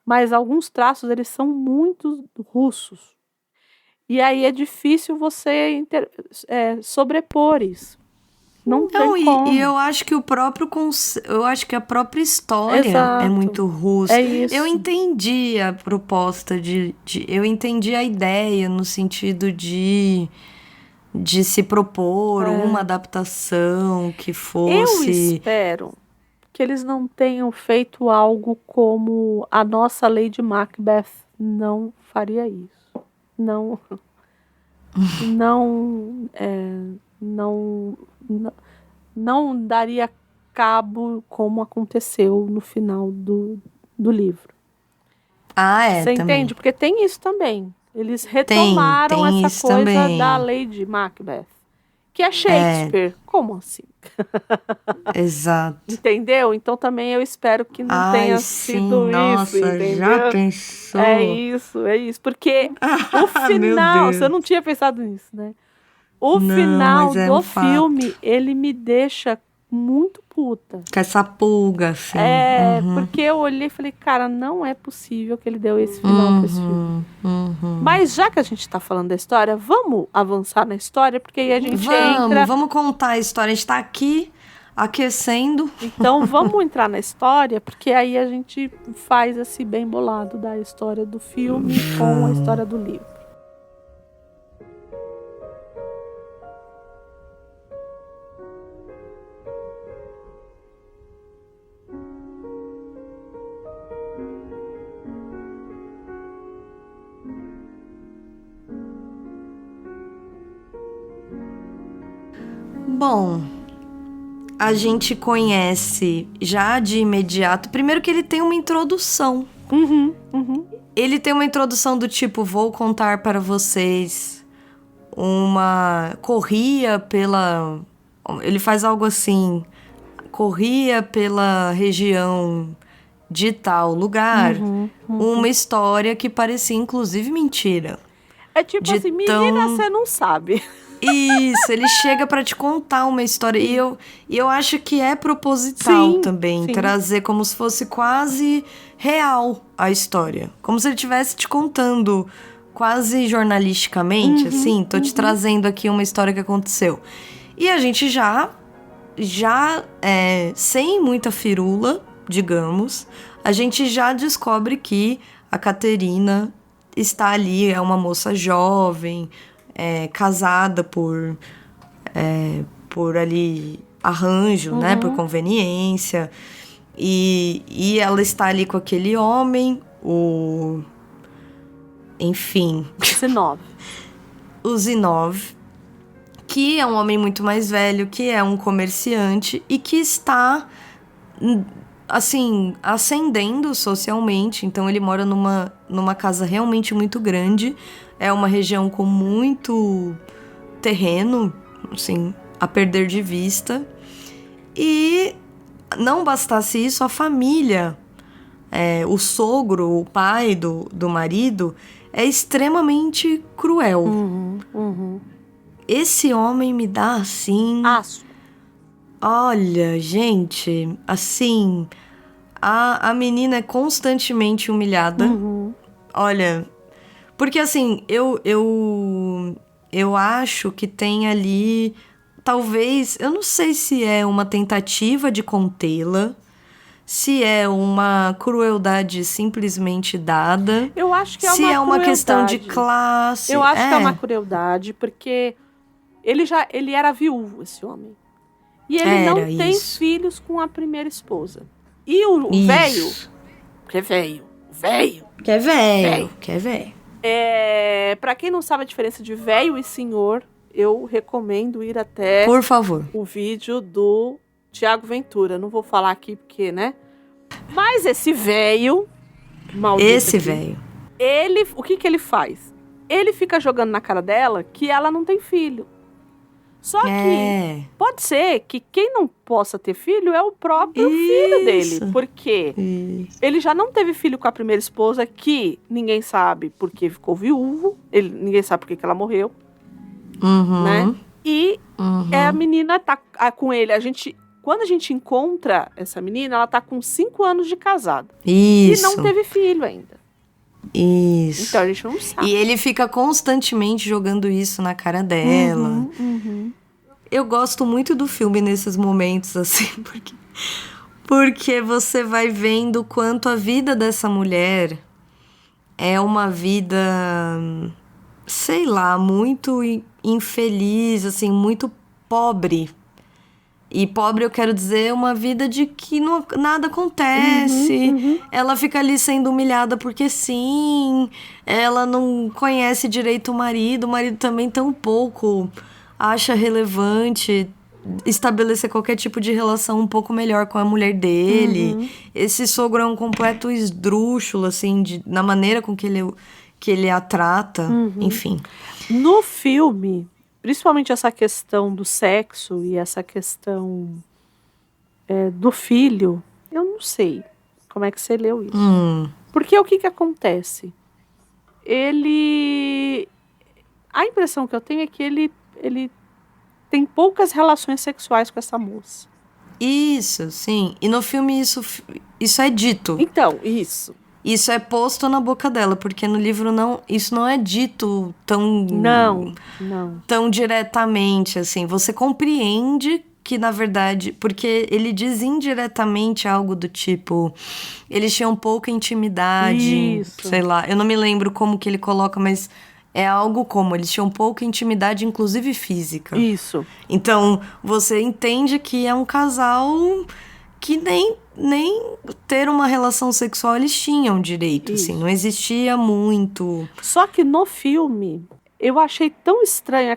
mas alguns traços eles são muito russos. E aí é difícil você sobrepor isso. Não tem como. E eu acho que eu acho que a própria história Exato. É muito russa. É isso. Eu entendi a proposta eu entendi a ideia no sentido de se propor uma adaptação que fosse... Eu espero que eles não tenham feito algo como a nossa Lady Macbeth não faria isso. Não daria cabo como aconteceu no final do livro. Você também. entende? Porque tem isso também. Eles retomaram tem essa coisa também. da Lady Macbeth. Que é Shakespeare. Como assim? Exato. Entendeu? Então também eu espero que não tenha sido nossa, isso, entendeu? Já pensou? É isso. Porque o final... Você não tinha pensado nisso, né? O final do filme, ele me deixa muito puta. Com essa pulga, assim. Porque eu olhei e falei, cara, não é possível que ele deu esse final pra esse filme. Mas já que a gente tá falando da história, vamos avançar na história, porque aí a gente entra... Vamos contar a história. A gente tá aqui aquecendo. Então vamos entrar na história, porque aí a gente faz esse bem bolado da história do filme com a história do livro. Bom, a gente conhece já de imediato. Primeiro que ele tem uma introdução. Ele tem uma introdução do tipo, vou contar para vocês ele faz algo assim, corria pela região de tal lugar, uma história que parecia inclusive mentira. É tipo assim, menina, você não sabe. Isso, ele chega pra te contar uma história. E eu acho que é proposital também. Sim. Trazer como se fosse quase real a história. Como se ele estivesse te contando quase jornalisticamente, assim. Tô te trazendo aqui uma história que aconteceu. E a gente já sem muita firula, digamos, a gente já descobre que a Caterina está ali, é uma moça jovem... casada por ali arranjo, né? Por conveniência. E ela está ali com aquele homem, enfim... O Zinov, que é um homem muito mais velho, que é um comerciante e que está, assim, ascendendo socialmente. Então ele mora numa casa realmente muito grande. É uma região com muito terreno, assim, a perder de vista. E não bastasse isso, a família, o sogro, o pai do marido, é extremamente cruel. Esse homem me dá, assim... Aço. Olha, gente, assim... A menina é constantemente humilhada. Olha... Porque, assim, eu acho que tem ali, talvez... Eu não sei se é uma tentativa de contê-la, se é uma crueldade simplesmente dada. Eu acho que é uma se é uma crueldade. Questão de classe. Eu acho que é uma crueldade, porque ele era viúvo, esse homem. E ele não tem filhos com a primeira esposa. E o velho, que é velho. Pra quem não sabe a diferença de velho e senhor, eu recomendo ir até, por favor, o vídeo do Tiago Ventura. Não vou falar aqui porque, né? Mas esse velho, ele, o que ele faz? Ele fica jogando na cara dela que ela não tem filho. Só que pode ser que quem não possa ter filho é o próprio filho dele. Porque ele já não teve filho com a primeira esposa, que ninguém sabe porque ficou viúvo. Ninguém sabe porque que ela morreu. Né? E a menina tá com ele. Quando a gente encontra essa menina, ela tá com 5 anos de casada. E não teve filho ainda. Isso. Então a gente não sabe. E ele fica constantemente jogando isso na cara dela. Eu gosto muito do filme nesses momentos, assim, porque você vai vendo quanto a vida dessa mulher é uma vida, sei lá, muito infeliz, assim, muito pobre. E pobre eu quero dizer uma vida de que nada acontece. Ela fica ali sendo humilhada porque sim. Ela não conhece direito o marido também tão pouco acha relevante estabelecer qualquer tipo de relação um pouco melhor com a mulher dele. Esse sogro é um completo esdrúxulo, assim, na maneira com que ele a trata. Enfim. No filme, principalmente essa questão do sexo e essa questão do filho, eu não sei como é que você leu isso. Porque o que acontece? A impressão que eu tenho é que ele tem poucas relações sexuais com essa moça. Isso, sim. E no filme isso é dito. Então, isso. Isso é posto na boca dela, porque no livro isso não é dito tão... Não. Tão diretamente, assim. Você compreende que, na verdade... Porque ele diz indiretamente algo do tipo... Eles tinham pouca intimidade. Isso. Sei lá. Eu não me lembro como que ele coloca, mas... É algo como, eles tinham pouca intimidade, inclusive física. Isso. Então, você entende que é um casal que nem ter uma relação sexual eles tinham direito, assim. Não existia muito. Só que no filme, eu achei tão estranho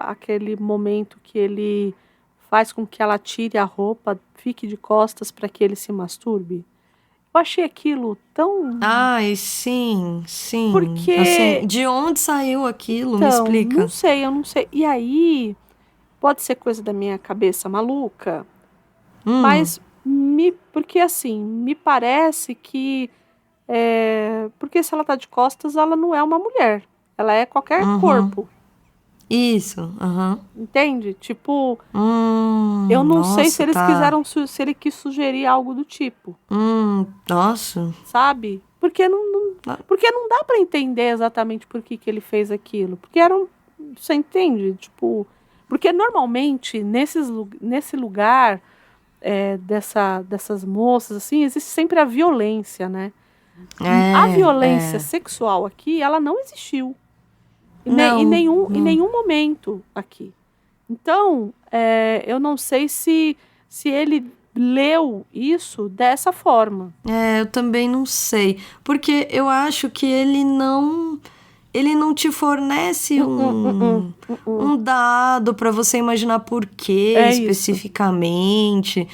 aquele momento que ele faz com que ela tire a roupa, fique de costas para que ele se masturbe. Eu achei aquilo tão... Ai, sim. Porque... Assim, de onde saiu aquilo? Então, me explica. Eu não sei. E aí, pode ser coisa da minha cabeça maluca, mas porque assim, me parece que... porque se ela tá de costas, ela não é uma mulher. Ela é qualquer corpo. Isso, Entende? Tipo, eu não sei se eles quiseram, se ele quis sugerir algo do tipo. Nossa. Sabe? Porque não dá pra entender exatamente por que ele fez aquilo. Porque você entende? Tipo, porque normalmente nesse lugar dessas moças, assim, existe sempre a violência, né? A violência sexual aqui, ela não existiu. Em nenhum momento aqui. Então, eu não sei se ele leu isso dessa forma. Eu também não sei. Porque eu acho que ele não te fornece um dado para você imaginar por quê especificamente.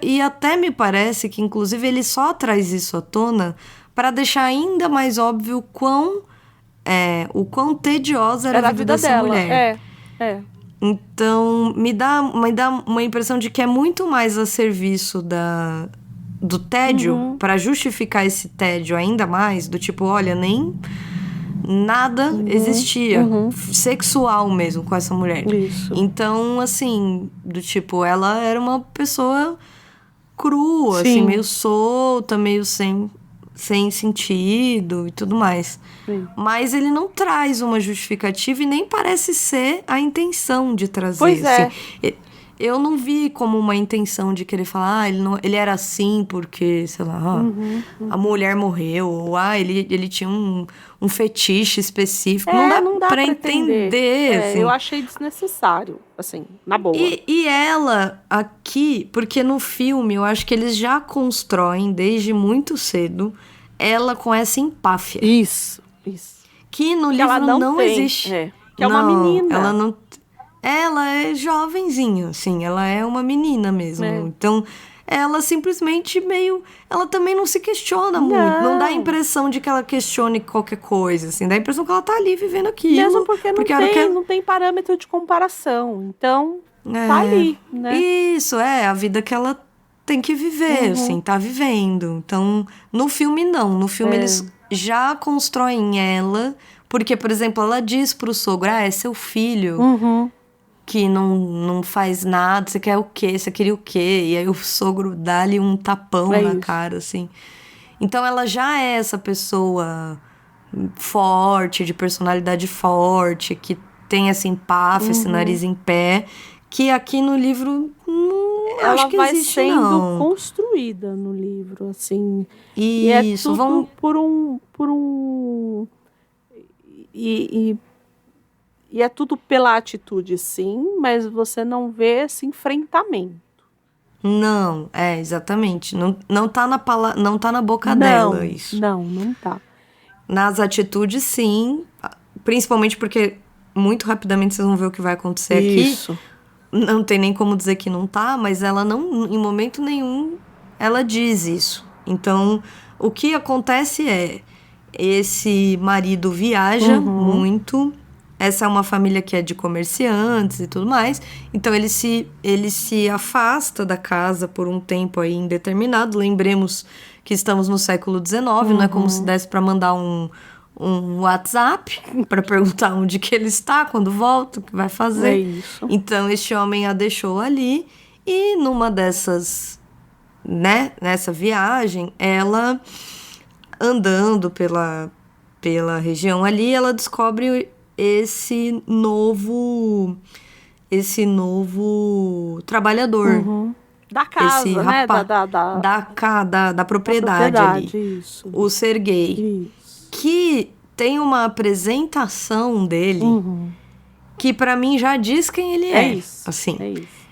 E até me parece que, inclusive, ele só traz isso à tona para deixar ainda mais óbvio o quão tediosa era a vida dessa dela. mulher. Então, me dá uma impressão de que é muito mais a serviço do tédio, para justificar esse tédio ainda mais, do tipo, olha, nem nada existia, sexual mesmo, com essa mulher. Isso. Então, assim, do tipo, ela era uma pessoa crua, assim, meio solta, meio sem sentido e tudo mais. Sim. Mas ele não traz uma justificativa e nem parece ser a intenção de trazer. Pois é. Assim. eu não vi como uma intenção de querer falar, ele era assim porque, sei lá, a mulher morreu, ou ele tinha um fetiche específico. Não dá pra entender. Assim. Eu achei desnecessário, assim, na boa. E ela aqui, porque no filme eu acho que eles já constroem desde muito cedo ela com essa empáfia. Isso. Que no livro ela não tem, existe. Que é uma menina. Ela não. Ela é jovenzinha, assim, ela é uma menina mesmo. Então, ela simplesmente ela também não se questiona muito. Não dá a impressão de que ela questione qualquer coisa, assim. Dá a impressão que ela tá ali vivendo aquilo. Mesmo porque não tem parâmetro de comparação. Então, tá ali, né? Isso, a vida que ela tem que viver, assim, tá vivendo. Então, no filme não. No filme eles já constroem ela. Porque, por exemplo, ela diz pro sogro, é seu filho... que não faz nada, você quer o quê? Você queria o quê? E aí o sogro dá-lhe um tapão na cara, assim. Então ela já é essa pessoa forte, de personalidade forte, que tem essa empáfia, esse nariz em pé, que aqui no livro não acho que existe, não. Ela vai sendo construída no livro, assim. Isso, e é tudo por um... E é tudo pela atitude, sim, mas você não vê esse enfrentamento. Não, exatamente. Não tá na boca dela isso. Não tá. Nas atitudes, sim. Principalmente porque muito rapidamente vocês vão ver o que vai acontecer isso. Aqui. Não tem nem como dizer que não tá, mas ela não, em momento nenhum, ela diz isso. Então, o que acontece esse marido viaja muito. Essa é uma família que é de comerciantes e tudo mais. Então, ele se afasta da casa por um tempo aí indeterminado. Lembremos que estamos no século XIX. Não é como se desse para mandar um WhatsApp para perguntar onde que ele está, quando volta, o que vai fazer. É isso. Então, este homem a deixou ali. E numa dessas, né, nessa viagem, ela andando pela região ali, ela descobre esse novo trabalhador. Da casa, esse né? Da propriedade ali. Isso. O Serguei. Isso. Que tem uma apresentação dele que pra mim já diz quem ele é. Isso. Assim, é isso.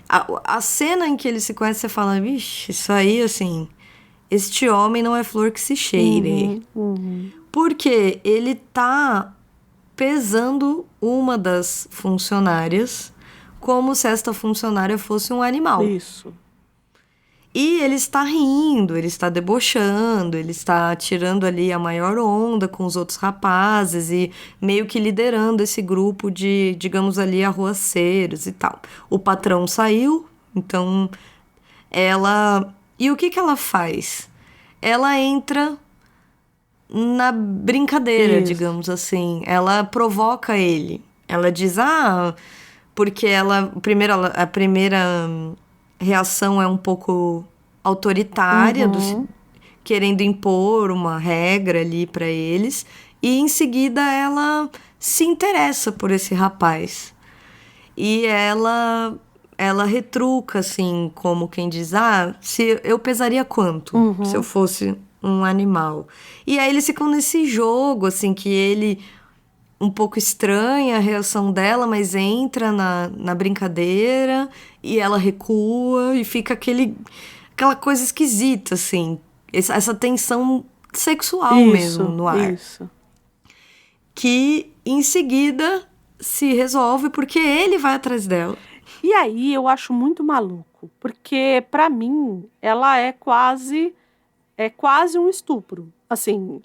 A cena em que ele se conhece, você fala, vixe, isso aí, assim, este homem não é flor que se cheire. Porque ele tá pesando uma das funcionárias como se esta funcionária fosse um animal. Isso. E ele está rindo, ele está debochando, ele está tirando ali a maior onda com os outros rapazes e meio que liderando esse grupo de, digamos ali, arruaceiros e tal. O patrão saiu, então ela... E o que ela faz? Ela entra na brincadeira, digamos assim. Ela provoca ele. Ela diz, porque a primeira reação é um pouco autoritária, querendo impor uma regra ali para eles. E em seguida ela se interessa por esse rapaz. E ela retruca, assim, como quem diz, se eu pesaria quanto se eu fosse um animal? E aí eles ficam nesse jogo, assim, que ele um pouco estranha a reação dela, mas entra na brincadeira e ela recua e fica aquela coisa esquisita, assim, essa tensão sexual mesmo no ar. Isso. Que em seguida se resolve porque ele vai atrás dela. E aí eu acho muito maluco, porque pra mim ela é quase um estupro, assim,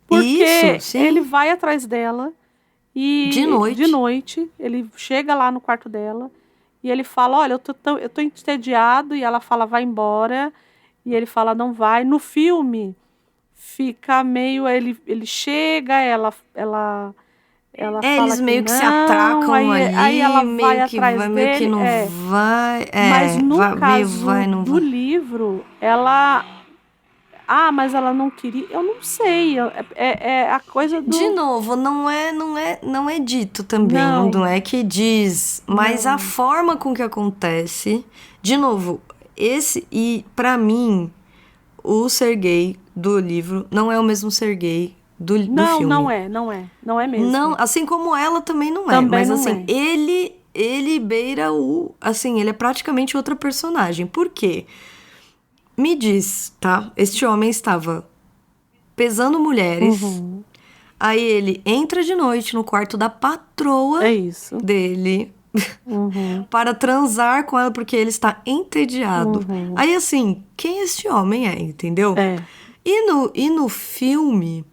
porque Isso, sim. ele vai atrás dela e de noite ele chega lá no quarto dela e ele fala, olha, eu tô entediado, e ela fala, vai embora, e ele fala, não vai. No filme fica meio, ele chega, ela fala eles meio que se atracam aí ela vai atrás dele, meio que não vai. Mas no caso do livro, ela mas ela não queria. Eu não sei. É a coisa do... De novo, não é dito também. Não é que diz. Mas a forma com que acontece... De novo, e pra mim, o Sergei do livro não é o mesmo Sergei do filme. Não é mesmo. Não, assim como ela também não é. Também mas não assim, ele beira o... Assim, ele é praticamente outra personagem. Por quê? Me diz, tá? Este homem estava pesando mulheres. Uhum. Aí ele entra de noite no quarto da patroa dele para transar com ela porque ele está entediado. Aí assim, quem este homem é, entendeu? E no filme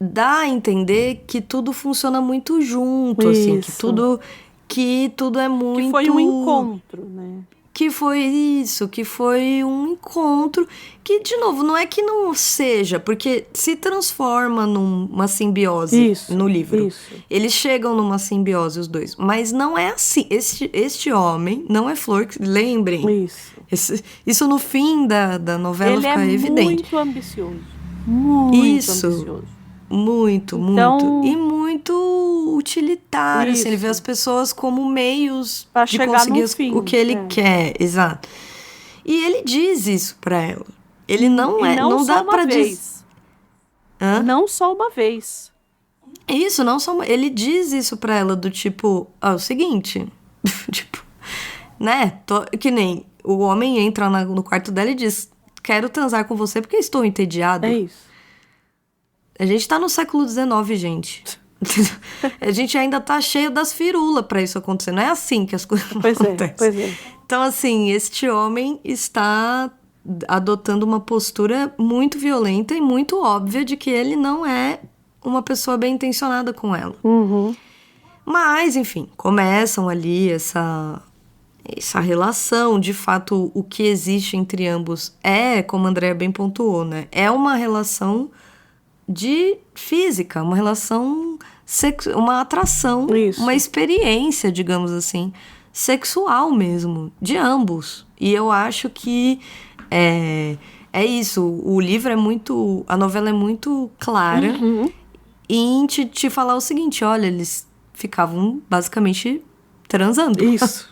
dá a entender que tudo funciona muito junto, assim, que tudo é muito... Que foi um encontro, né? Que foi um encontro que, de novo, não é que não seja, porque se transforma numa simbiose no livro. Eles chegam numa simbiose, os dois. Mas não é assim. Este homem não é flor, lembrem. Isso no fim da novela fica evidente. Ele é muito ambicioso. Muito ambicioso. Muito. E muito utilitário. Assim, ele vê as pessoas como meios pra de chegar conseguir no fim, o que ele quer. Exato. E ele diz isso pra ela. Ele não dá pra dizer. Não só uma vez. Isso, não só uma... Ele diz isso pra ela do tipo... é o seguinte... tipo... Né? Que nem o homem entra no quarto dela e diz... Quero transar com você porque estou entediado. É isso. A gente tá no século XIX, gente. A gente ainda tá cheio das firulas pra isso acontecer. Não é assim que as coisas acontecem. Pois é. Então, assim, este homem está adotando uma postura muito violenta e muito óbvia de que ele não é uma pessoa bem intencionada com ela. Mas, enfim, começam ali essa relação. De fato, o que existe entre ambos como a Andrea bem pontuou, né? É uma relação de física, uma relação uma atração, uma experiência, digamos assim, sexual mesmo, de ambos. E eu acho que é isso. O livro a novela é muito clara em te falar o seguinte: olha, eles ficavam basicamente transando. Isso.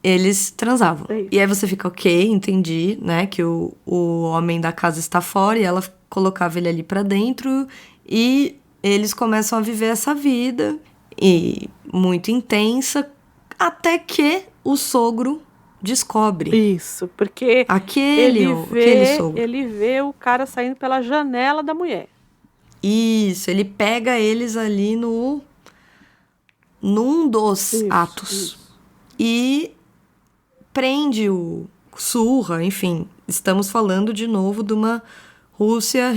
Eles transavam. E aí você fica, ok, entendi, né? Que o homem da casa está fora e ela colocava ele ali pra dentro. E eles começam a viver essa vida e muito intensa, até que o sogro descobre. Isso, porque aquele sogro. Ele vê o cara saindo pela janela da mulher. Isso, ele pega eles ali num dos atos. E prende-o, surra, enfim. Estamos falando de novo de uma Rússia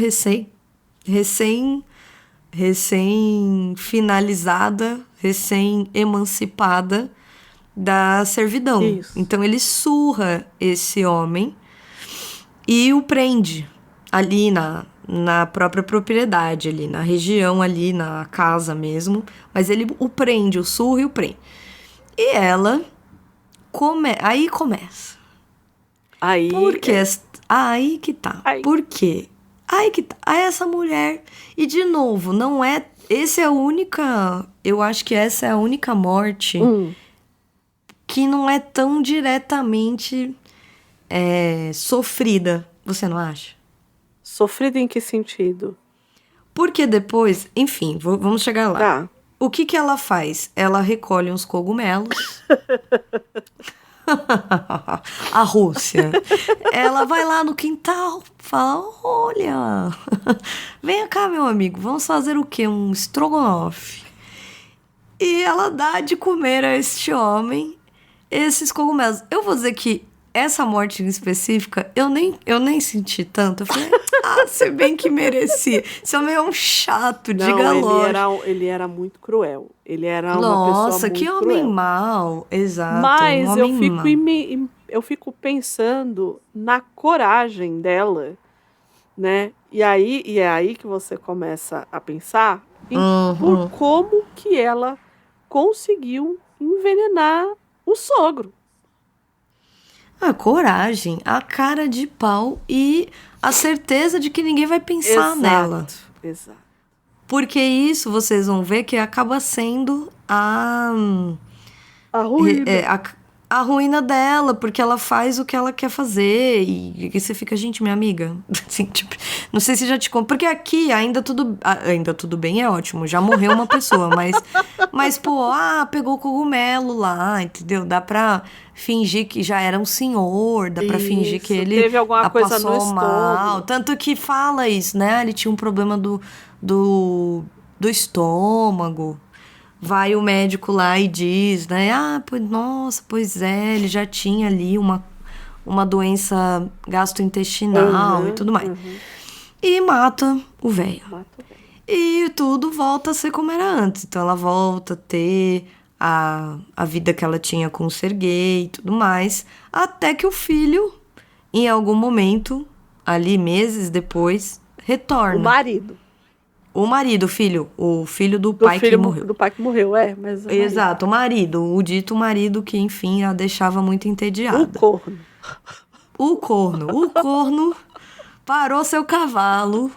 recém-finalizada, recém-emancipada da servidão. Então ele surra esse homem e o prende ali na própria propriedade, ali na região, ali na casa mesmo. Mas ele o prende, o surra e o prende. E ela... Aí começa. Aí que tá. Por quê? Aí que tá. Aí essa mulher... E, de novo, não é... Eu acho que essa é a única morte que não é tão diretamente sofrida. Você não acha? Sofrida em que sentido? Porque depois... Enfim, vamos chegar lá. Tá. O que ela faz? Ela recolhe uns cogumelos. A Rússia. Ela vai lá no quintal, fala: olha, venha cá, meu amigo, vamos fazer o quê? Um estrogonofe. E ela dá de comer a este homem esses cogumelos. Eu vou dizer que essa morte em específica, eu nem senti tanto. Eu falei, se bem que merecia. Esse homem é um chato de galocha. Ele era muito cruel. Ele era uma pessoa muito cruel. Nossa, que homem mau. Exato. Mas eu fico pensando na coragem dela, né? E é aí que você começa a pensar por como que ela conseguiu envenenar o sogro. A coragem, a cara de pau e a certeza de que ninguém vai pensar nela. Exato. Porque isso, vocês vão ver que acaba sendo a ruína. A ruína dela, porque ela faz o que ela quer fazer. E você fica, gente, minha amiga. Assim, tipo, não sei se já te conto. Porque aqui ainda tudo bem, é ótimo. Já morreu uma pessoa, mas pô, pegou o cogumelo lá, entendeu? Dá pra fingir que já era um senhor, dá pra fingir que ele teve alguma coisa no passou mal. estômago. Tanto que fala isso, né? Ele tinha um problema do estômago. Vai o médico lá e diz, né? Pois é, ele já tinha ali uma doença gastrointestinal e tudo mais. E mata o velho. E tudo volta a ser como era antes. Então ela volta a ter a vida que ela tinha com o Serguei e tudo mais. Até que o filho, em algum momento, ali meses depois, retorna. O marido, o filho do pai que morreu. Do pai que morreu, mas... Exato, o dito marido que, enfim, a deixava muito entediada. O corno parou seu cavalo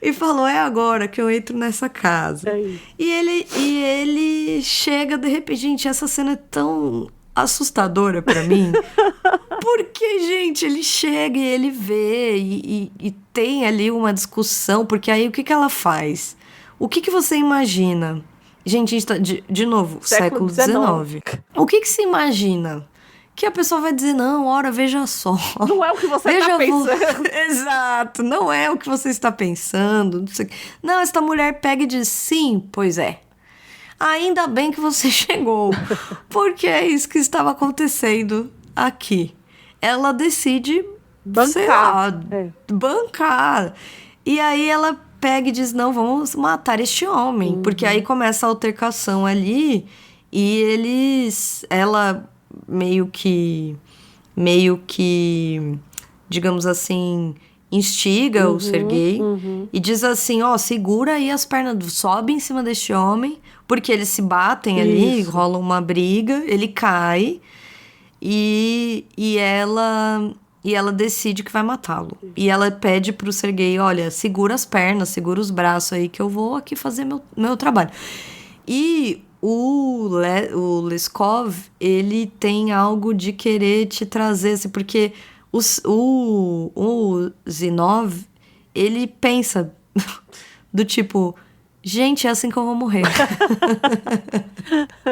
e falou, é agora que eu entro nessa casa. E ele chega, de repente, gente, essa cena é tão assustadora pra mim. Porque, gente, ele chega e ele vê e tem ali uma discussão, porque aí o que ela faz? O que você imagina? Gente, a gente tá, de novo, século XIX. O que se imagina? Que a pessoa vai dizer, não, ora, veja só. Não é o que você está pensando. Exato, não é o que você está pensando. Não, esta mulher pega e diz, sim, pois é. Ainda bem que você chegou, porque é isso que estava acontecendo aqui. Ela decide bancar. E aí ela pega e diz, não, vamos matar este homem. Porque aí começa a altercação ali e ela meio que, digamos assim, instiga o Serguei e diz assim, segura aí as pernas, sobe em cima deste homem, porque eles se batem ali, rola uma briga, ele cai e ela decide que vai matá-lo. E ela pede pro Serguei, olha, segura as pernas, segura os braços aí que eu vou aqui fazer meu trabalho. E o Leskov, ele tem algo de querer te trazer, assim, porque o Zinov, ele pensa do tipo, gente, é assim que eu vou morrer.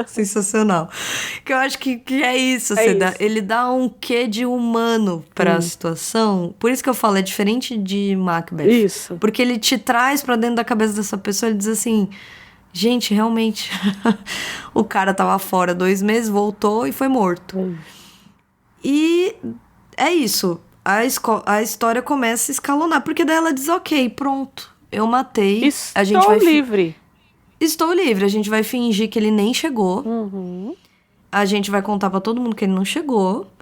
Sensacional. Que eu acho que é isso. Ele dá um quê de humano pra situação. Por isso que eu falo, é diferente de Macbeth. Isso. Porque ele te traz pra dentro da cabeça dessa pessoa, ele diz assim, gente, realmente, o cara tava fora 2 meses, voltou e foi morto. E é isso. A história começa a escalonar, porque daí ela diz, ok, pronto, eu matei. Estou livre. Estou livre. A gente vai fingir que ele nem chegou. A gente vai contar pra todo mundo que ele não chegou.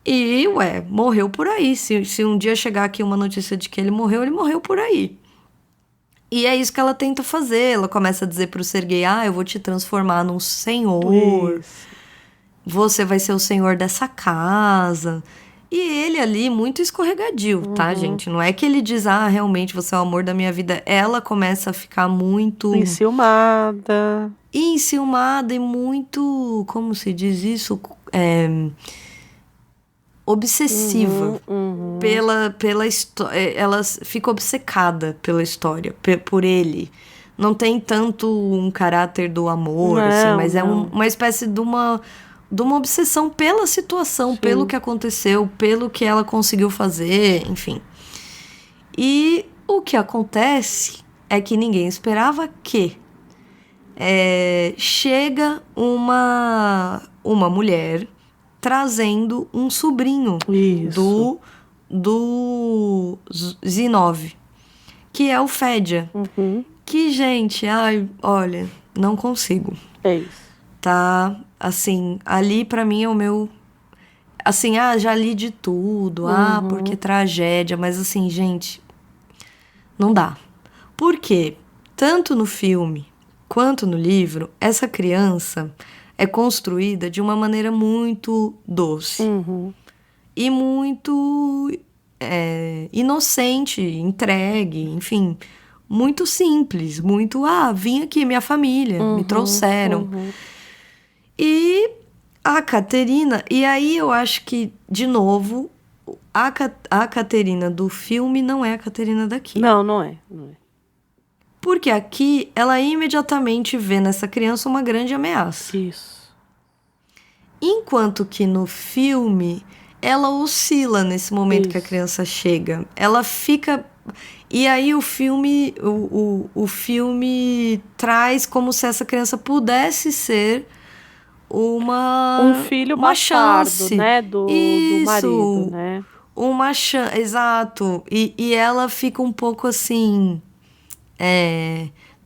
E, morreu por aí. Se um dia chegar aqui uma notícia de que ele morreu por aí. E é isso que ela tenta fazer. Ela começa a dizer pro Serguei, eu vou te transformar num senhor. Você vai ser o senhor dessa casa. E ele ali, muito escorregadio, tá, gente? Não é que ele diz, realmente, você é o amor da minha vida. Ela começa a ficar muito... Enciumada e muito... Como se diz isso? Obsessiva pela história. Ela fica obcecada pela história, por ele. Não tem tanto um caráter do amor, assim, mas é uma espécie de uma obsessão pela situação, pelo que aconteceu, pelo que ela conseguiu fazer, enfim. E o que acontece é que ninguém esperava que chega uma mulher trazendo um sobrinho do Zinov, que é o Fedya. Que, gente, olha, não consigo. É isso. Tá, assim, ali pra mim é o meu... Assim, já li de tudo, porque tragédia, mas assim, gente, não dá. Por quê? Tanto no filme quanto no livro, essa criança é construída de uma maneira muito doce. e muito inocente, entregue, enfim, muito simples, muito, vim aqui, minha família, me trouxeram. E a Caterina, e aí eu acho que, de novo, a Caterina do filme não é a Caterina daqui. Não é. Porque aqui, ela imediatamente vê nessa criança uma grande ameaça. Isso. Enquanto que no filme, ela oscila nesse momento que a criança chega. Ela fica... E aí o filme, o filme traz como se essa criança pudesse ser um filho bastardo, chance, né, do marido, né? Uma chance, exato. E ela fica um pouco assim,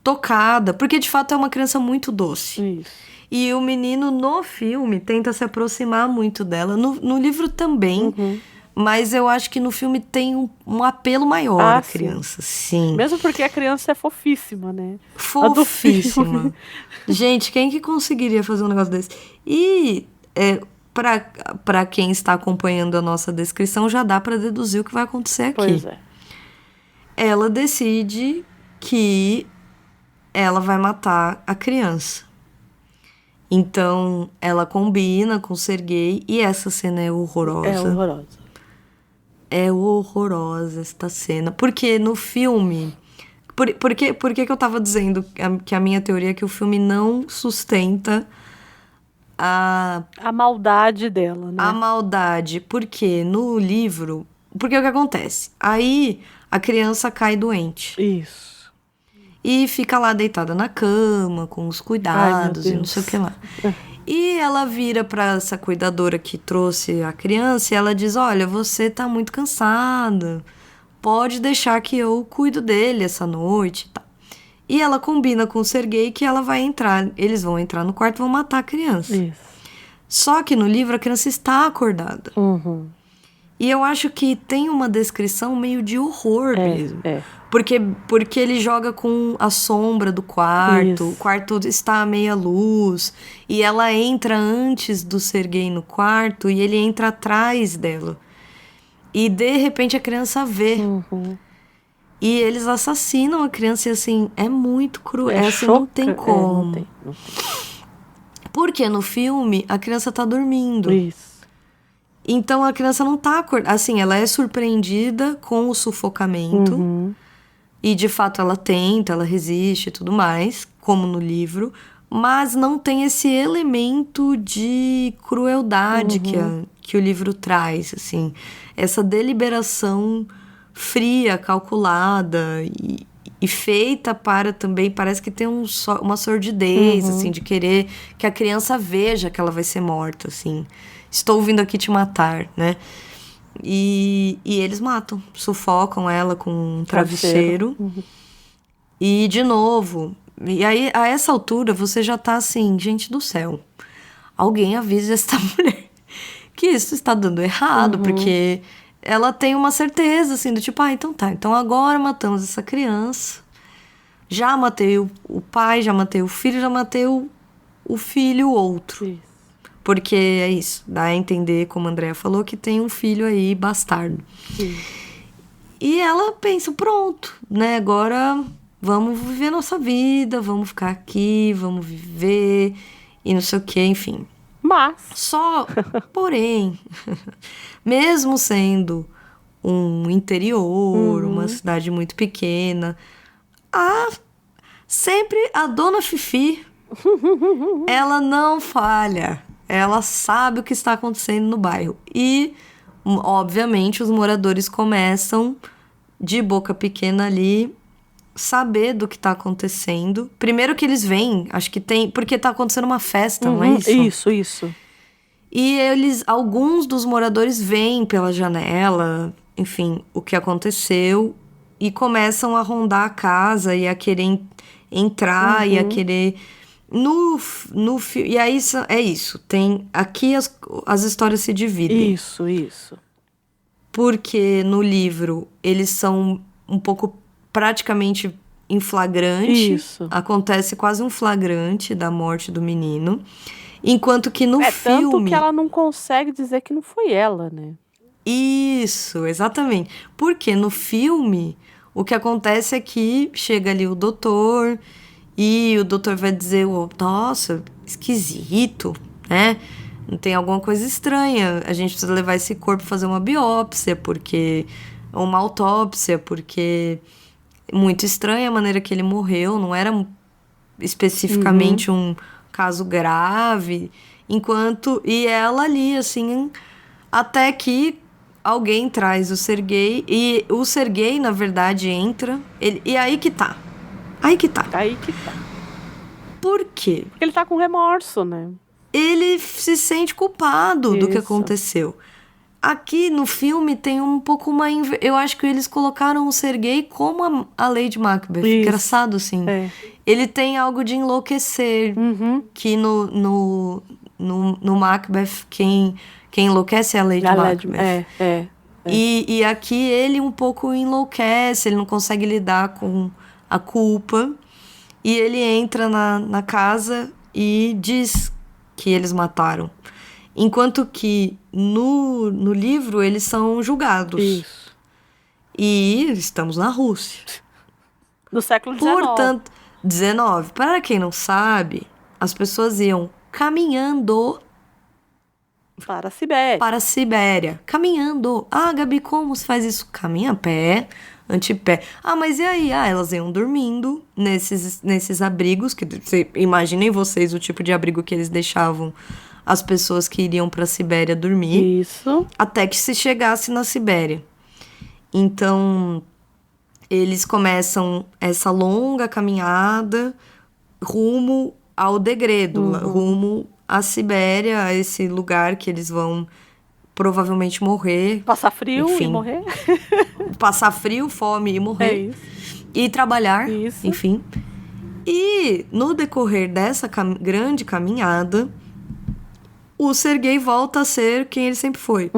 tocada, porque de fato é uma criança muito doce. Isso. E o menino no filme tenta se aproximar muito dela. No livro também, mas eu acho que no filme tem um apelo maior à criança, sim. Mesmo porque a criança é fofíssima, né? Fofíssima. Gente, quem que conseguiria fazer um negócio desse? E para quem está acompanhando a nossa descrição, já dá para deduzir o que vai acontecer aqui. Pois é. Ela decide que ela vai matar a criança. Então, ela combina com o Serguei e essa cena é horrorosa. É horrorosa. É horrorosa esta cena. Porque no filme... Por que eu tava dizendo que a minha teoria é que o filme não sustenta a maldade dela, né? A maldade. Porque no livro... Porque o que acontece? Aí a criança cai doente. Isso. E fica lá deitada na cama, com os cuidados e não sei o que lá. E ela vira pra essa cuidadora que trouxe a criança e ela diz, olha, você tá muito cansada, pode deixar que eu cuido dele essa noite e tal. E ela combina com o Serguei que ela vai entrar, eles vão entrar no quarto e vão matar a criança. Isso. Só que no livro a criança está acordada. E eu acho que tem uma descrição meio de horror mesmo. Porque ele joga com a sombra do quarto, o quarto está à meia luz, e ela entra antes do Serguei no quarto e ele entra atrás dela. E de repente a criança vê. E eles assassinam a criança e assim, é muito cruel. Assim, não tem como. Não tem. Porque no filme a criança tá dormindo. Isso. Então a criança não tá acordada. Assim, ela é surpreendida com o sufocamento. E de fato ela tenta, ela resiste e tudo mais, como no livro. Mas não tem esse elemento de crueldade que o livro traz, assim. Essa deliberação fria, calculada e feita para também... Parece que tem uma sordidez, assim, de querer que a criança veja que ela vai ser morta, assim. Estou vindo aqui te matar, né? E eles matam, sufocam ela com um travesseiro. E, de novo... E aí, a essa altura, você já tá assim... Gente do céu, alguém avisa essa mulher que isso está dando errado, porque ela tem uma certeza, assim, do tipo... então tá, então agora matamos essa criança. Já matei o pai, já matei o filho, já matei o filho outro. Isso. Porque é isso, dá a entender, como a Andrea falou, que tem um filho aí bastardo. Sim. E ela pensa, pronto, né? Agora vamos viver nossa vida, vamos ficar aqui, vamos viver e não sei o que, enfim. Porém, mesmo sendo um interior, uma cidade muito pequena, sempre a dona Fifi, ela não falha. Ela sabe o que está acontecendo no bairro. E, obviamente, os moradores começam, de boca pequena ali, saber do que está acontecendo. Primeiro que eles veem, acho que tem... Porque está acontecendo uma festa, não é isso? Isso. E alguns dos moradores veem pela janela, enfim, o que aconteceu. E começam a rondar a casa e a querer entrar e a querer... E aí é isso. Tem aqui as histórias se dividem. Isso. Porque no livro eles são um pouco praticamente em flagrante. Isso. Acontece quase um flagrante da morte do menino. Enquanto que no filme... Tanto que ela não consegue dizer que não foi ela, né? Isso, exatamente. Porque no filme, o que acontece é que chega ali o doutor e o doutor vai dizer, nossa, esquisito, né? Não tem alguma coisa estranha. A gente precisa levar esse corpo fazer uma biópsia, porque... uma autópsia, porque... muito estranha a maneira que ele morreu, não era especificamente um caso grave, e ela ali, assim, até que alguém traz o Serguei, e o Serguei, na verdade, entra, e aí que tá. Por quê? Porque ele tá com remorso, né? Ele se sente culpado do que aconteceu. Aqui no filme tem um pouco uma... Eu acho que eles colocaram o Serguei como a Lady Macbeth. Isso. Engraçado, assim. Ele tem algo de enlouquecer. Que no Macbeth, quem enlouquece é a Lady Macbeth. E aqui ele um pouco enlouquece, ele não consegue lidar com a culpa. E ele entra na casa e diz que eles mataram. Enquanto que no livro eles são julgados. Isso. E estamos na Rússia. No século XIX. Portanto, 19. Para quem não sabe, as pessoas iam caminhando para a Sibéria. Para a Sibéria. Caminhando. Ah, Gabi, como se faz isso? Caminha a pé, antepé. Ah, mas e aí? Ah, elas iam dormindo nesses abrigos. Imaginem vocês o tipo de abrigo que eles deixavam as pessoas que iriam para a Sibéria dormir. Isso. Até que se chegasse na Sibéria. Então, eles começam essa longa caminhada rumo ao degredo, rumo à Sibéria, a esse lugar que eles vão provavelmente morrer. Passar frio e morrer. Passar frio, fome e morrer. É isso. E trabalhar, isso. Enfim. E no decorrer dessa grande caminhada, o Serguei volta a ser quem ele sempre foi.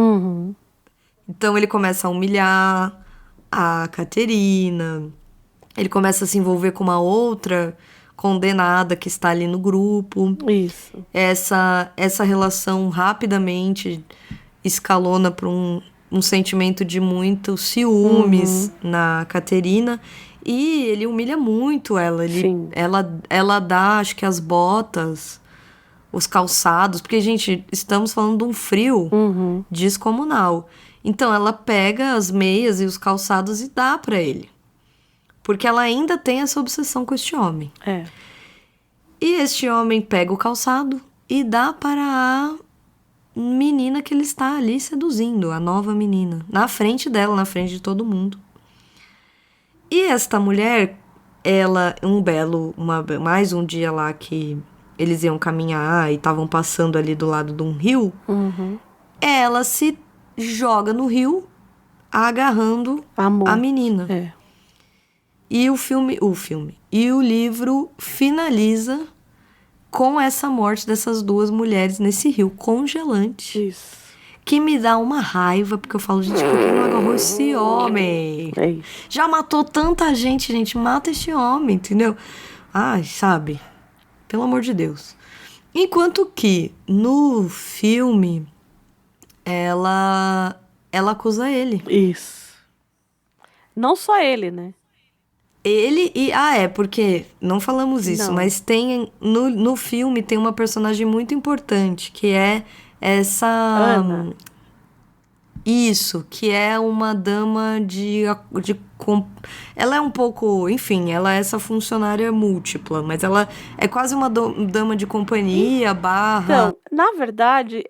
Então ele começa a humilhar a Caterina, ele começa a se envolver com uma outra condenada que está ali no grupo. Isso. Essa relação rapidamente escalona para um sentimento de muito ciúmes na Caterina. E ele humilha muito ela. Ela dá, acho que as botas, os calçados, porque, gente, estamos falando de um frio descomunal. Então, ela pega as meias e os calçados e dá pra ele. Porque ela ainda tem essa obsessão com este homem. E este homem pega o calçado e dá para a menina que ele está ali seduzindo, a nova menina. Na frente dela, na frente de todo mundo. E esta mulher, ela, mais um dia lá que eles iam caminhar e estavam passando ali do lado de um rio, ela se joga no rio agarrando a menina. E e o livro finaliza com essa morte dessas duas mulheres nesse rio congelante. Isso. Que me dá uma raiva, porque eu falo, gente, por que não agarrou esse homem? Já matou tanta gente, mata esse homem, entendeu? Ai, sabe? Pelo amor de Deus. Enquanto que, no filme, ela acusa ele. Isso. Não só ele, né? Ele e... porque não falamos isso, mas tem... No filme tem uma personagem muito importante, que é essa... Ana. Isso, que é uma dama ela é um pouco... Enfim, ela é essa funcionária múltipla, mas ela é quase uma dama de companhia, barra... Então, na verdade,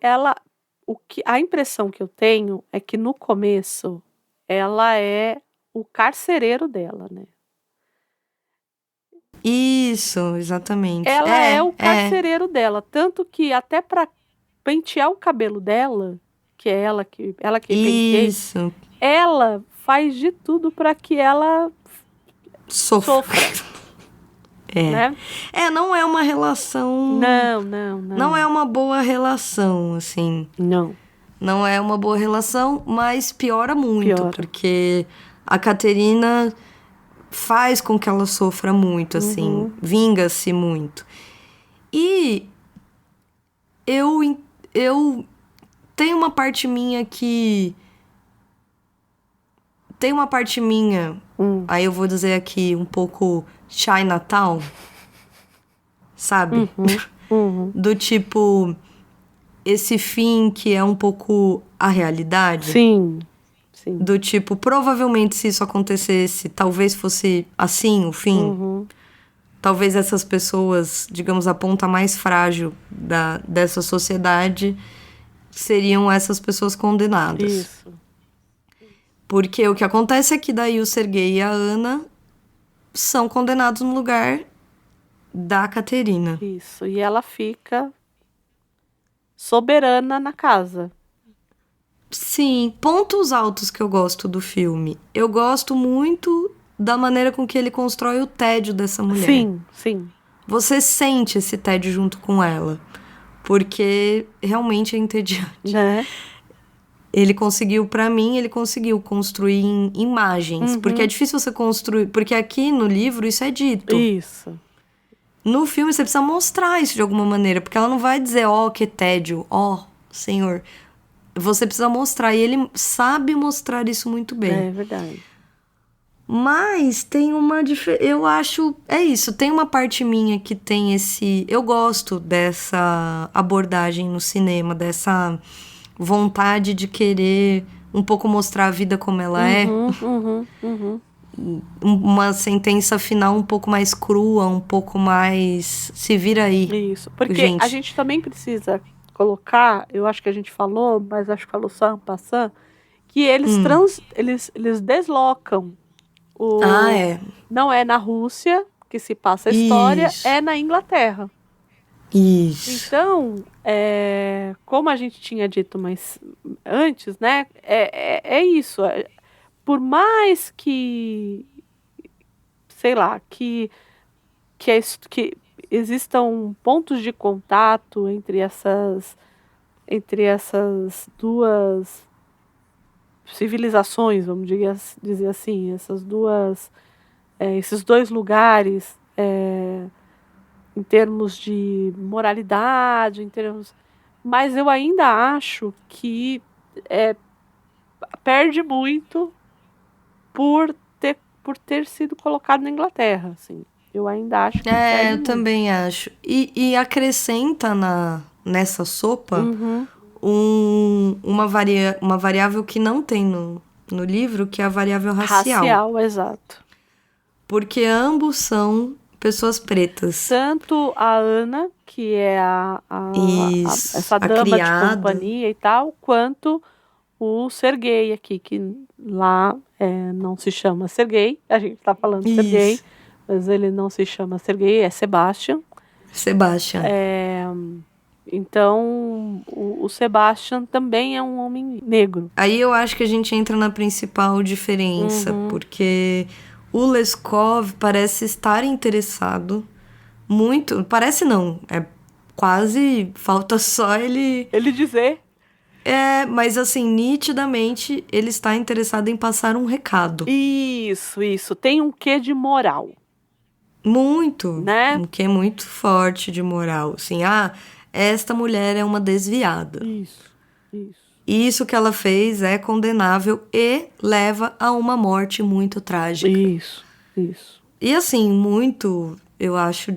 a impressão que eu tenho é que no começo ela é o carcereiro dela, né? Isso, exatamente. Ela é o carcereiro dela, tanto que até para pentear o cabelo dela, que é ela que penteia, isso. Ela faz de tudo para que ela sofra. Né? Não é uma relação... Não. Não é uma boa relação, assim. Não. Não é uma boa relação, mas piora muito. Porque a Caterina faz com que ela sofra muito, assim. Vinga-se muito. E eu tenho uma parte minha que tem uma parte minha, aí eu vou dizer aqui um pouco Chinatown, sabe? Do tipo, esse fim que é um pouco a realidade. Sim. Do tipo, provavelmente se isso acontecesse, talvez fosse assim o fim. Talvez essas pessoas, digamos, a ponta mais frágil dessa sociedade seriam essas pessoas condenadas. Isso. Porque o que acontece é que daí o Sergei e a Ana são condenados no lugar da Caterina. Isso. E ela fica soberana na casa. Sim, pontos altos que eu gosto do filme. Eu gosto muito da maneira com que ele constrói o tédio dessa mulher. Sim. Você sente esse tédio junto com ela. Porque realmente é entediante. Né? Ele conseguiu construir em imagens. Porque é difícil você construir... Porque aqui no livro isso é dito. Isso. No filme você precisa mostrar isso de alguma maneira. Porque ela não vai dizer, que tédio. Senhor. Você precisa mostrar. E ele sabe mostrar isso muito bem. É verdade. Mas tem uma diferença. Eu acho. É isso. Tem uma parte minha que tem esse. Eu gosto dessa abordagem no cinema, dessa vontade de querer um pouco mostrar a vida como ela é. Uma sentença final um pouco mais crua, um pouco mais. Se vira aí. Isso. Porque a gente também precisa colocar, eu acho que a gente falou, mas acho que falou só en passant, que eles eles deslocam. Não é na Rússia que se passa a história, é na Inglaterra. Isso. Então, como a gente tinha dito antes, né? É isso. Por mais que, sei lá, que existam pontos de contato entre essas duas civilizações, vamos dizer assim, esses dois lugares, em termos de moralidade, mas eu ainda acho que perde muito por ter sido colocado na Inglaterra, assim. Eu ainda acho que perde eu muito. também acho. E acrescenta nessa sopa uma variável que não tem no livro, que é a variável racial. Racial, exato. Porque ambos são pessoas pretas. Tanto a Ana, que é essa dama criada de companhia e tal, quanto o Sergei aqui, que lá não se chama Sergei, a gente tá falando Sergei, mas ele não se chama Sergei, é Sebastian. Então, o Sebastian também é um homem negro. Aí eu acho que a gente entra na principal diferença, porque o Leskov parece estar interessado muito... Parece não, quase... Falta só ele dizer. Mas assim, nitidamente, ele está interessado em passar um recado. Isso. Tem um quê de moral. Muito. Né? Um quê muito forte de moral. Assim, esta mulher é uma desviada. Isso que ela fez é condenável e leva a uma morte muito trágica. Isso. E assim, muito, eu acho,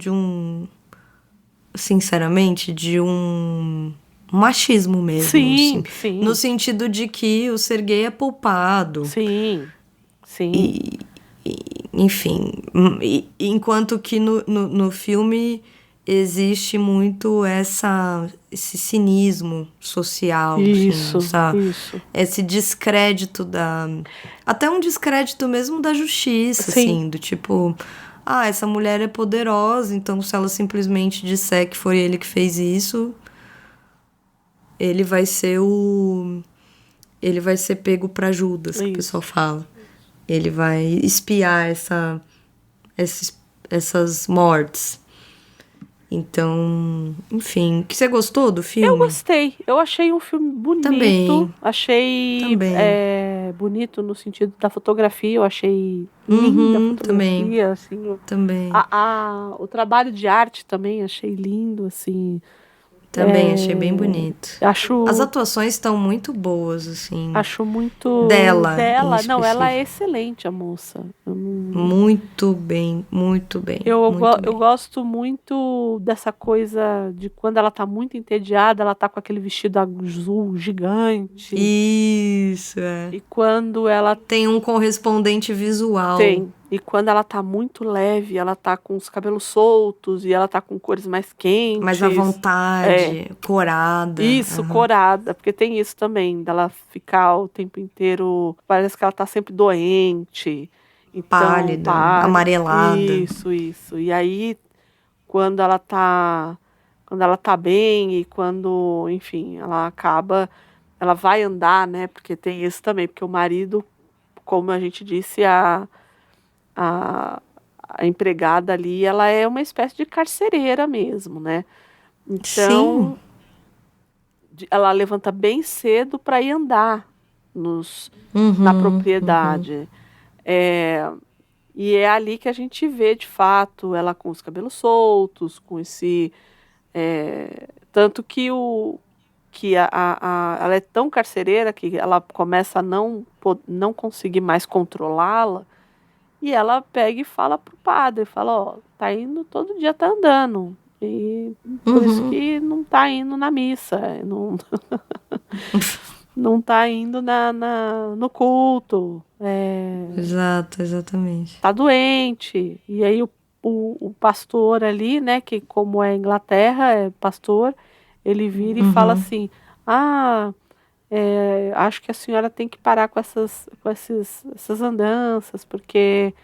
sinceramente, de um machismo mesmo. Sim. No sentido de que o Sergei é poupado. Sim. Enfim, enquanto que no filme existe muito esse cinismo social, isso, sabe? Isso. Esse descrédito até um descrédito mesmo da justiça, assim, do tipo, essa mulher é poderosa, então se ela simplesmente disser que foi ele que fez isso, ele vai ser pego pra Judas, que o pessoal fala. Ele vai espiar essas mortes. Então, enfim. Que você gostou do filme? Eu gostei. Eu achei um filme bonito. Também. Achei bonito no sentido da fotografia. Eu achei linda a fotografia. Também. Assim, também. O trabalho de arte também achei lindo, assim. Também achei bem bonito. Acho... As atuações estão muito boas, assim. Acho muito... Dela, Não, ela é excelente, a moça. Muito bem, muito bem. Eu bem. gosto muito dessa coisa de quando ela tá muito entediada, ela tá com aquele vestido azul gigante. Isso, E quando ela... Tem um correspondente visual. Tem. E quando ela tá muito leve, ela tá com os cabelos soltos e ela tá com cores mais quentes. Mais à vontade, corada. Isso, corada. Porque tem isso também, dela ficar o tempo inteiro... Parece que ela tá sempre doente. Então, pálida, amarelada. Isso. E aí, quando ela tá bem e quando, enfim, ela vai andar, né? Porque tem isso também, porque o marido, como a gente disse, a empregada ali, ela é uma espécie de carcereira mesmo, né? Então, ela levanta bem cedo para ir andar na propriedade. E é ali que a gente vê, de fato, ela com os cabelos soltos, com esse... tanto que ela é tão carcereira que ela começa a não conseguir mais controlá-la, e ela pega e fala pro padre, fala, ó, tá indo, todo dia tá andando, e por isso que não tá indo na missa, não tá indo no culto. Exato, exatamente. Tá doente. E aí o pastor ali, né, que como é Inglaterra, é pastor, ele vira e fala assim, acho que a senhora tem que parar com essas andanças, porque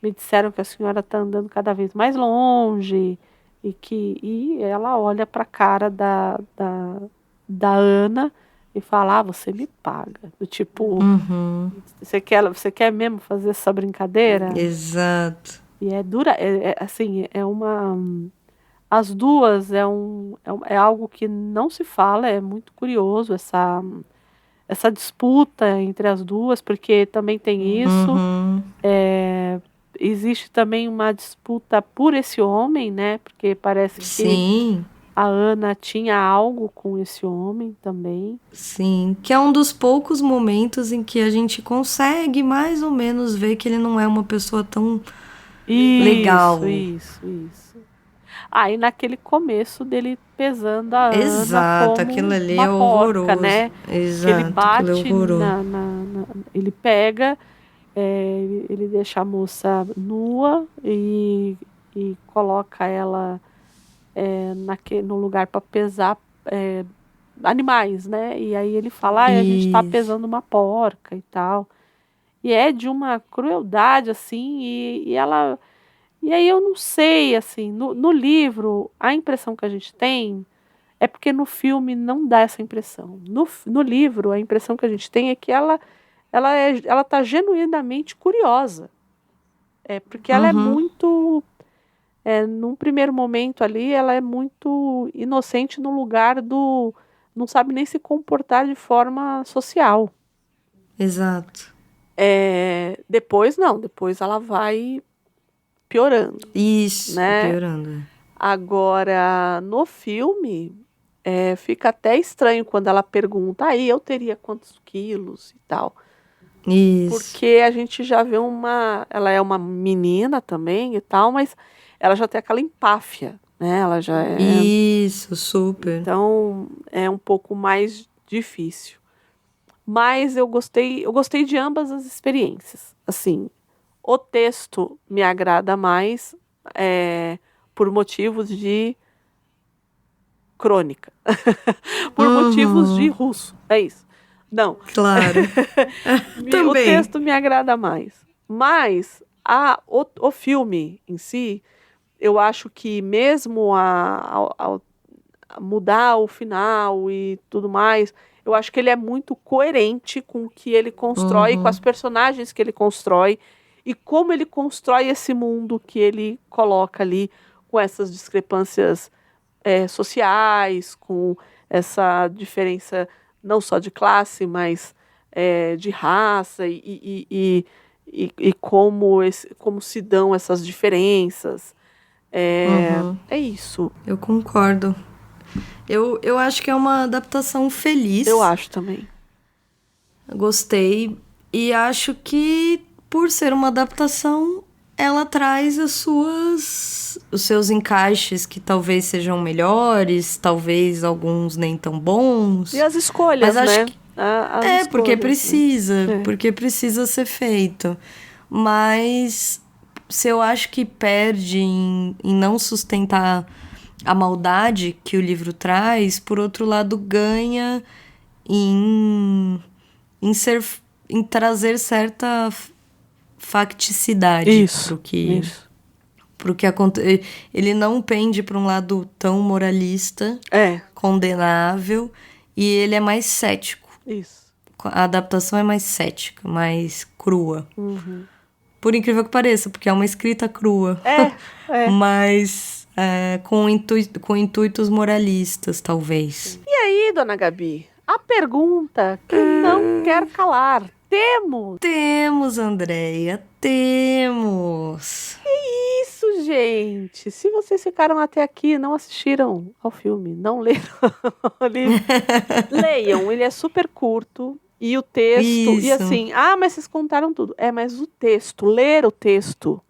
me disseram que a senhora tá andando cada vez mais longe, e ela olha pra cara da Ana e fala, você me paga. Do tipo, você quer mesmo fazer essa brincadeira? Exato. E é dura, assim, as duas é algo que não se fala, é muito curioso essa disputa entre as duas, porque também tem isso. Existe também uma disputa por esse homem, né? Porque parece que a Ana tinha algo com esse homem também. Sim, que é um dos poucos momentos em que a gente consegue mais ou menos ver que ele não é uma pessoa tão legal. Isso. Aí naquele começo dele pesando a Ana. Exato, como aquilo ali uma é horroroso. Porca, né? Exato, ele bate horroroso. ele pega, ele deixa a moça nua e coloca ela no lugar para pesar animais, né? E aí ele fala, a gente tá pesando uma porca e tal. E é de uma crueldade, assim, e ela... E aí eu não sei, assim, no livro, a impressão que a gente tem é porque no filme não dá essa impressão. No livro, a impressão que a gente tem é que ela tá genuinamente curiosa. Porque ela é muito... num primeiro momento ali, ela é muito inocente no lugar do... Não sabe nem se comportar de forma social. Exato. Depois não, depois ela vai piorando. Isso, né? piorando. Agora, no filme, fica até estranho quando ela pergunta, aí eu teria quantos quilos e tal. Isso. Porque a gente já vê ela é uma menina também e tal, mas ela já tem aquela empáfia, né? Ela já é... Isso, super. Então, é um pouco mais difícil. Mas eu gostei de ambas as experiências. Assim, o texto me agrada mais por motivos de crônica. Por motivos de russo. É isso. Não. Claro. Também. O texto me agrada mais. Mas o filme em si, eu acho que mesmo a mudar o final e tudo mais, eu acho que ele é muito coerente com o que ele constrói, com as personagens que ele constrói e como ele constrói esse mundo que ele coloca ali, com essas discrepâncias sociais, com essa diferença não só de classe, mas de raça e como se dão essas diferenças. É isso. Eu concordo. Eu acho que é uma adaptação feliz. Eu acho também. Gostei. E acho que, por ser uma adaptação, ela traz os seus encaixes que talvez sejam melhores, talvez alguns nem tão bons. E as escolhas, mas acho né? Que... As porque escolhas, precisa. né? Porque precisa ser feito. Mas se eu acho que perde em não sustentar a maldade que o livro traz, por outro lado, ganha em trazer certa facticidade pro que acontece. Ele não pende para um lado tão moralista, condenável, e ele é mais cético. Isso. A adaptação é mais cética, mais crua. Por incrível que pareça, porque é uma escrita crua. Mas com intuitos moralistas, talvez. E aí, dona Gabi? A pergunta que não quer calar. Temos, Andréia, temos. Que isso, gente? Se vocês ficaram até aqui, não assistiram ao filme, não leram o livro, leiam, ele é super curto. E o texto, isso. E assim, mas vocês contaram tudo. Mas o texto, ler o texto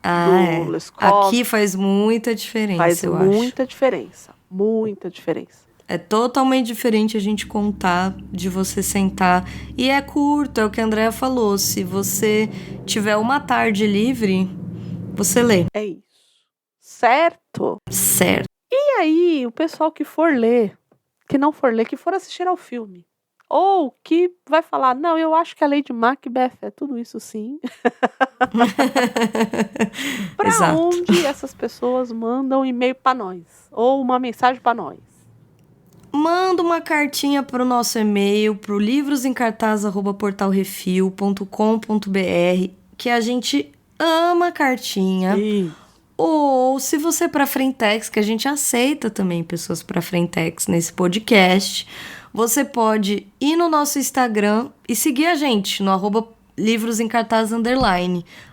do Lescaut, aqui faz muita diferença, eu acho. Muita diferença. É totalmente diferente a gente contar, de você sentar. E é curto, é o que a Andréia falou. Se você tiver uma tarde livre, você lê. É isso. Certo? Certo. E aí, o pessoal que for ler, que não for ler, que for assistir ao filme, ou que vai falar, não, eu acho que a Lady Macbeth é tudo isso sim. Para onde essas pessoas mandam um e-mail para nós? Ou uma mensagem para nós? Manda uma cartinha para o nosso e-mail, para o livrosencartaz@portalrefil.com.br, que a gente ama cartinha. Ou se você é para Frentex, que a gente aceita também pessoas para Frentex nesse podcast, você pode ir no nosso Instagram e seguir a gente no @livrosencartaz_.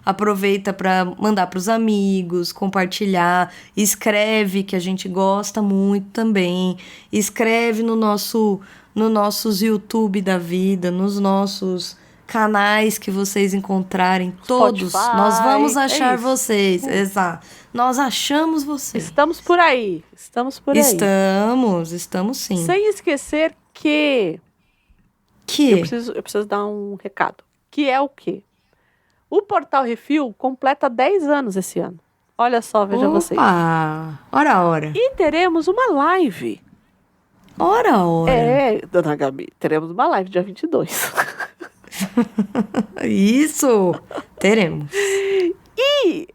Aproveita para mandar para os amigos, compartilhar, escreve, que a gente gosta muito também. Escreve no nossos YouTube da vida, nos nossos canais que vocês encontrarem, todos. Spotify, nós vamos achar vocês. Exato. Nós achamos vocês. Estamos por aí. Estamos sim. Sem esquecer que eu preciso dar um recado. Que é o quê? O Portal Refil completa 10 anos esse ano. Olha só, veja vocês. Ora. E teremos uma live. Ora. Dona Gabi, teremos uma live dia 22. Isso! Teremos. E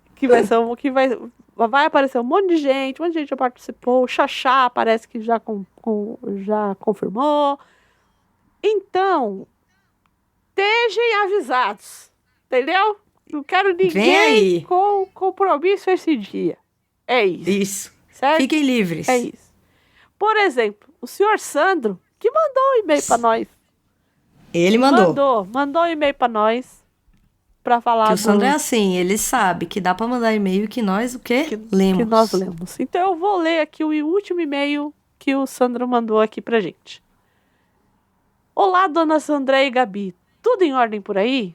vai aparecer um monte de gente já participou, o Xaxá parece que já confirmou. Então, estejam avisados, entendeu? Não quero ninguém com compromisso esse dia. É isso. Isso. Certo? Fiquem livres. É isso. Por exemplo, o senhor Sandro, que mandou um e-mail para nós. Ele mandou. Mandou um e-mail para nós. Pra falar que o Sandro é assim, ele sabe que dá pra mandar e-mail que nós o quê? Lemos. Que nós lemos. Então eu vou ler aqui o último e-mail que o Sandro mandou aqui pra gente. Olá, dona Sandré e Gabi. Tudo em ordem por aí?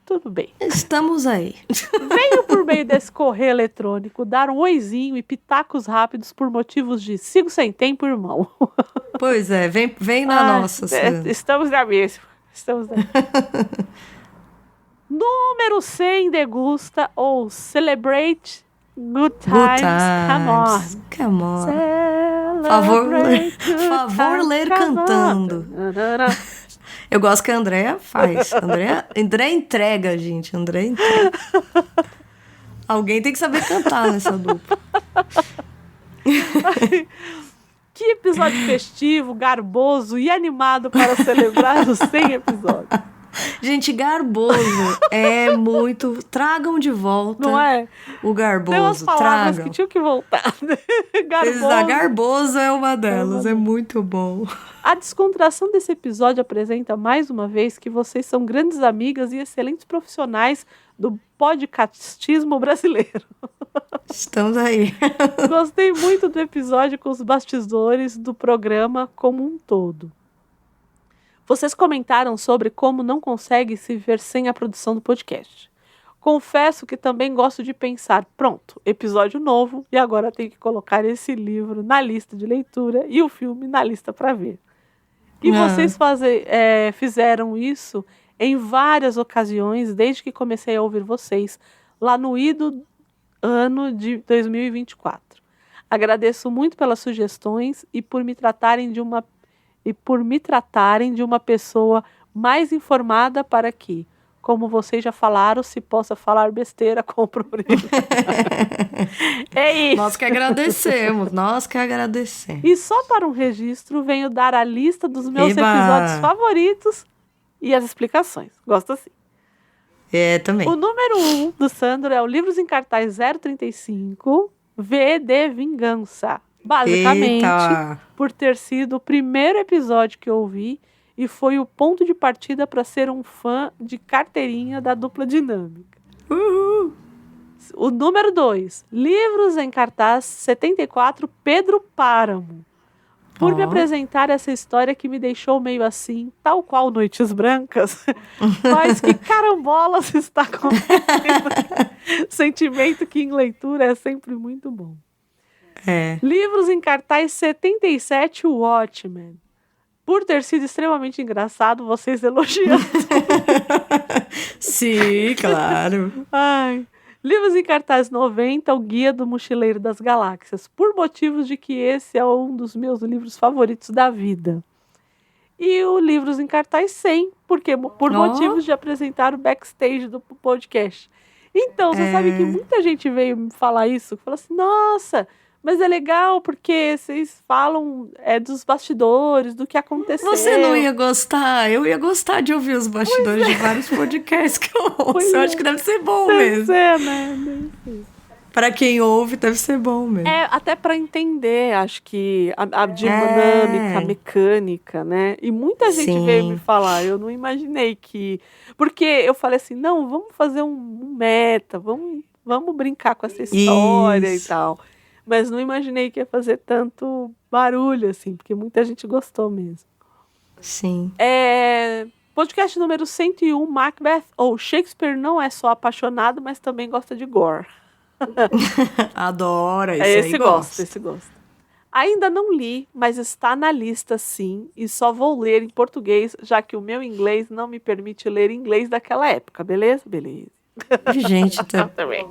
Tudo bem. Estamos aí. Venho por meio desse correio eletrônico dar um oizinho e pitacos rápidos por motivos de sigo sem tempo, irmão. Pois é, vem na nossa, Sandra. Estamos na mesma. Número 100 degusta ou celebrate good times. Come on. Favor ler cantando. Eu gosto que a Andréia faz. Andréia entrega, gente. Andréia entrega. Alguém tem que saber cantar nessa dupla. Que episódio festivo, garboso e animado para celebrar os 100 episódios. Gente, Garboso é muito... Tragam de volta. Não é? O Garboso, Tem umas palavras tragam. que tinham que voltar. Garboso. Garboso é uma delas, é muito bom. A descontração desse episódio apresenta mais uma vez que vocês são grandes amigas e excelentes profissionais do podcastismo brasileiro. Estamos aí. Gostei muito do episódio com os bastidores do programa como um todo. Vocês comentaram sobre como não consegue se ver sem a produção do podcast. Confesso que também gosto de pensar, pronto, episódio novo e agora tenho que colocar esse livro na lista de leitura e o filme na lista para ver. E vocês fizeram isso em várias ocasiões desde que comecei a ouvir vocês, lá no ido ano de 2024. Agradeço muito pelas sugestões e por me tratarem de uma pessoa mais informada para que, como vocês já falaram, se possa falar besteira com o problema. É isso. Nós que agradecemos. E só para um registro, venho dar a lista dos meus episódios favoritos e as explicações. Gosto assim. Também. O número 1 do Sandro é o Livros em Cartaz 035, V de Vingança. Basicamente, por ter sido o primeiro episódio que eu ouvi e foi o ponto de partida para ser um fã de carteirinha da dupla dinâmica. Uhul. O número 2, Livros em Cartaz 74, Pedro Páramo. Por me apresentar essa história que me deixou meio assim, tal qual Noites Brancas, mas que carambolas está acontecendo. Sentimento que em leitura é sempre muito bom. Livros em Cartaz 77, Watchmen. Por ter sido extremamente engraçado, vocês elogiando. Sim, claro. Ai. Livros em Cartaz 90, O Guia do Mochileiro das Galáxias. Por motivos de que esse é um dos meus livros favoritos da vida. E o Livros em Cartaz 100, por motivos de apresentar o backstage do podcast. Então, você sabe que muita gente veio me falar isso, que falou assim, nossa... Mas é legal porque vocês falam dos bastidores, do que aconteceu. Você não ia gostar? Eu ia gostar de ouvir os bastidores de vários podcasts que eu ouço. Eu acho que deve ser bom mesmo. Deve ser, né? Para quem ouve, deve ser bom mesmo. Até para entender, acho que a dinâmica, a mecânica, né? E muita gente veio me falar, eu não imaginei que... Porque eu falei assim, não, vamos fazer um meta, vamos brincar com essa história e tal. Mas não imaginei que ia fazer tanto barulho, assim, porque muita gente gostou mesmo. Sim. Podcast número 101, Macbeth, ou Shakespeare não é só apaixonado, mas também gosta de gore. Adora, esse gosta. Ainda não li, mas está na lista, sim, e só vou ler em português, já que o meu inglês não me permite ler inglês daquela época, beleza? Beleza. Gente,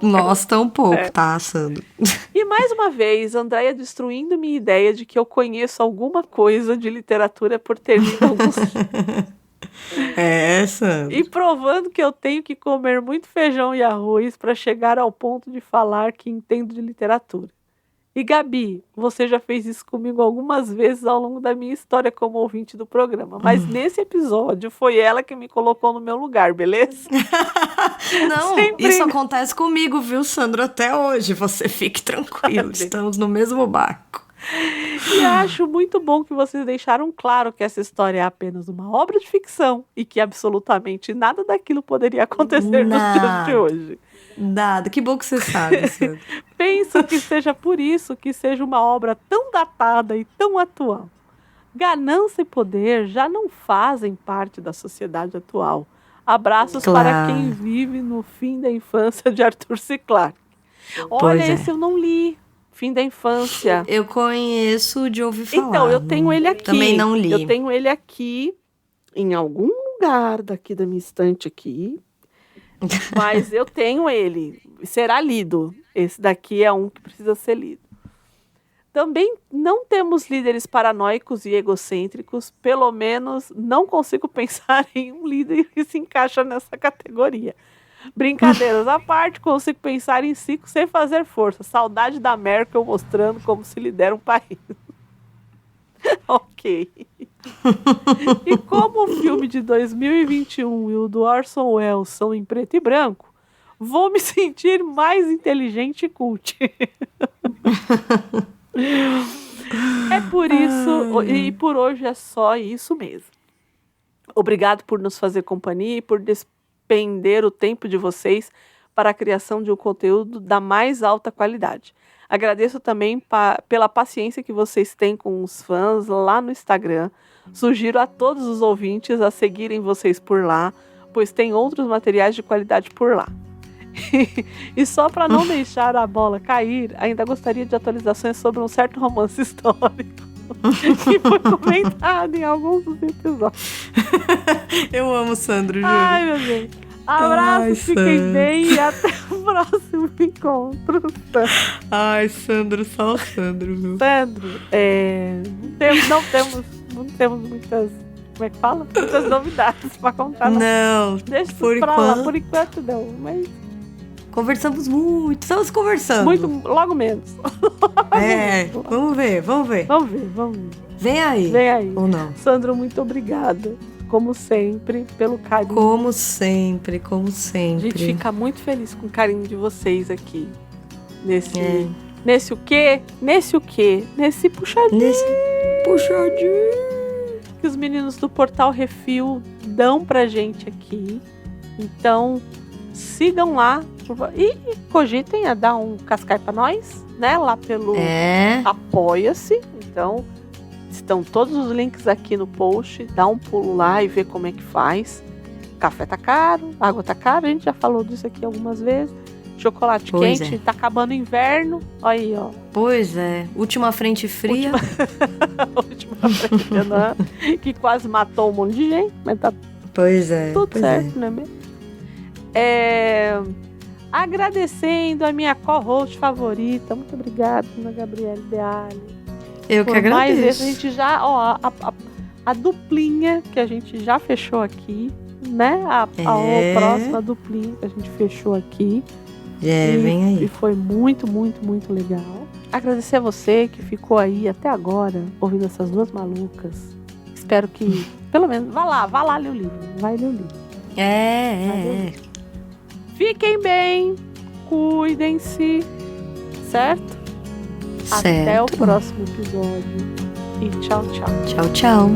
nossa, tão pouco, tá, Sandro? E mais uma vez, Andréia destruindo minha ideia de que eu conheço alguma coisa de literatura por ter lido alguns Sandro. E provando que eu tenho que comer muito feijão e arroz para chegar ao ponto de falar que entendo de literatura. E Gabi, você já fez isso comigo algumas vezes ao longo da minha história como ouvinte do programa, mas nesse episódio foi ela que me colocou no meu lugar, beleza? Não, isso acontece comigo, viu, Sandro, até hoje. Você fique tranquilo, estamos no mesmo barco. E acho muito bom que vocês deixaram claro que essa história é apenas uma obra de ficção e que absolutamente nada daquilo poderia acontecer nos dias de hoje. Nada, que bom que você sabe, Sandro. Penso que seja por isso que seja uma obra tão datada e tão atual. Ganância e poder já não fazem parte da sociedade atual. Abraços para quem vive no Fim da Infância de Arthur C. Clarke. Olha, esse eu não li. Fim da Infância. Eu conheço de ouvir falar. Então, eu tenho ele aqui. Também não li. Eu tenho ele aqui, em algum lugar daqui da minha estante aqui. Mas eu tenho ele. Será lido. Esse daqui é um que precisa ser lido. Também não temos líderes paranoicos e egocêntricos. Pelo menos não consigo pensar em um líder que se encaixa nessa categoria. Brincadeiras à parte, consigo pensar em si sem fazer força. Saudade da Merkel mostrando como se lidera um país. Ok. E como o filme de 2021 e o do Orson Welles são em preto e branco, vou me sentir mais inteligente e cult. É por isso, e por hoje é só isso mesmo. Obrigado por nos fazer companhia e por despender o tempo de vocês para a criação de um conteúdo da mais alta qualidade. Agradeço também pela paciência que vocês têm com os fãs lá no Instagram. Sugiro a todos os ouvintes a seguirem vocês por lá, pois tem outros materiais de qualidade por lá. E só para não deixar a bola cair, ainda gostaria de atualizações sobre um certo romance histórico que foi comentado em alguns dos episódios. Eu amo o Sandro, juro. Ai, meu Deus. Abraço, fiquem bem e até o próximo encontro. Ai, Sandro, só o Sandro, viu? Sandro, não temos muitas, como é que fala? Muitas novidades pra contar. Não, deixa isso por pra enquanto. lá, por enquanto não, mas... Conversamos muito, estamos conversando. Muito, logo menos. Vamos ver. Vamos ver. Vem aí. Ou não? Sandro, muito obrigada, como sempre, pelo carinho. Como sempre. A gente fica muito feliz com o carinho de vocês aqui. Nesse puxadinho. Que os meninos do Portal Refil dão pra gente aqui. Então, sigam lá. E cogitem a dar um cascai pra nós, né? Lá pelo Apoia-se. Então, estão todos os links aqui no post. Dá um pulo lá e vê como é que faz. Café tá caro, água tá cara. A gente já falou disso aqui algumas vezes. Chocolate quente, tá acabando o inverno. Olha aí, ó. Pois é. Última frente fria. Última frente fria, né? Que quase matou um monte de gente. Mas tá tudo certo, né mesmo? Agradecendo a minha co-host favorita. Muito obrigada, Ana Gabriele Deali. Eu que agradeço. Mais vezes a gente já, a duplinha que a gente já fechou aqui, né? A próxima duplinha que a gente fechou aqui. Vem aí. E foi muito, muito, muito legal. Agradecer a você que ficou aí até agora ouvindo essas duas malucas. Espero que, pelo menos, vá lá ler o livro. Vai ler o livro. Fiquem bem, cuidem-se, certo? Até o próximo episódio. E tchau, tchau. Tchau, tchau.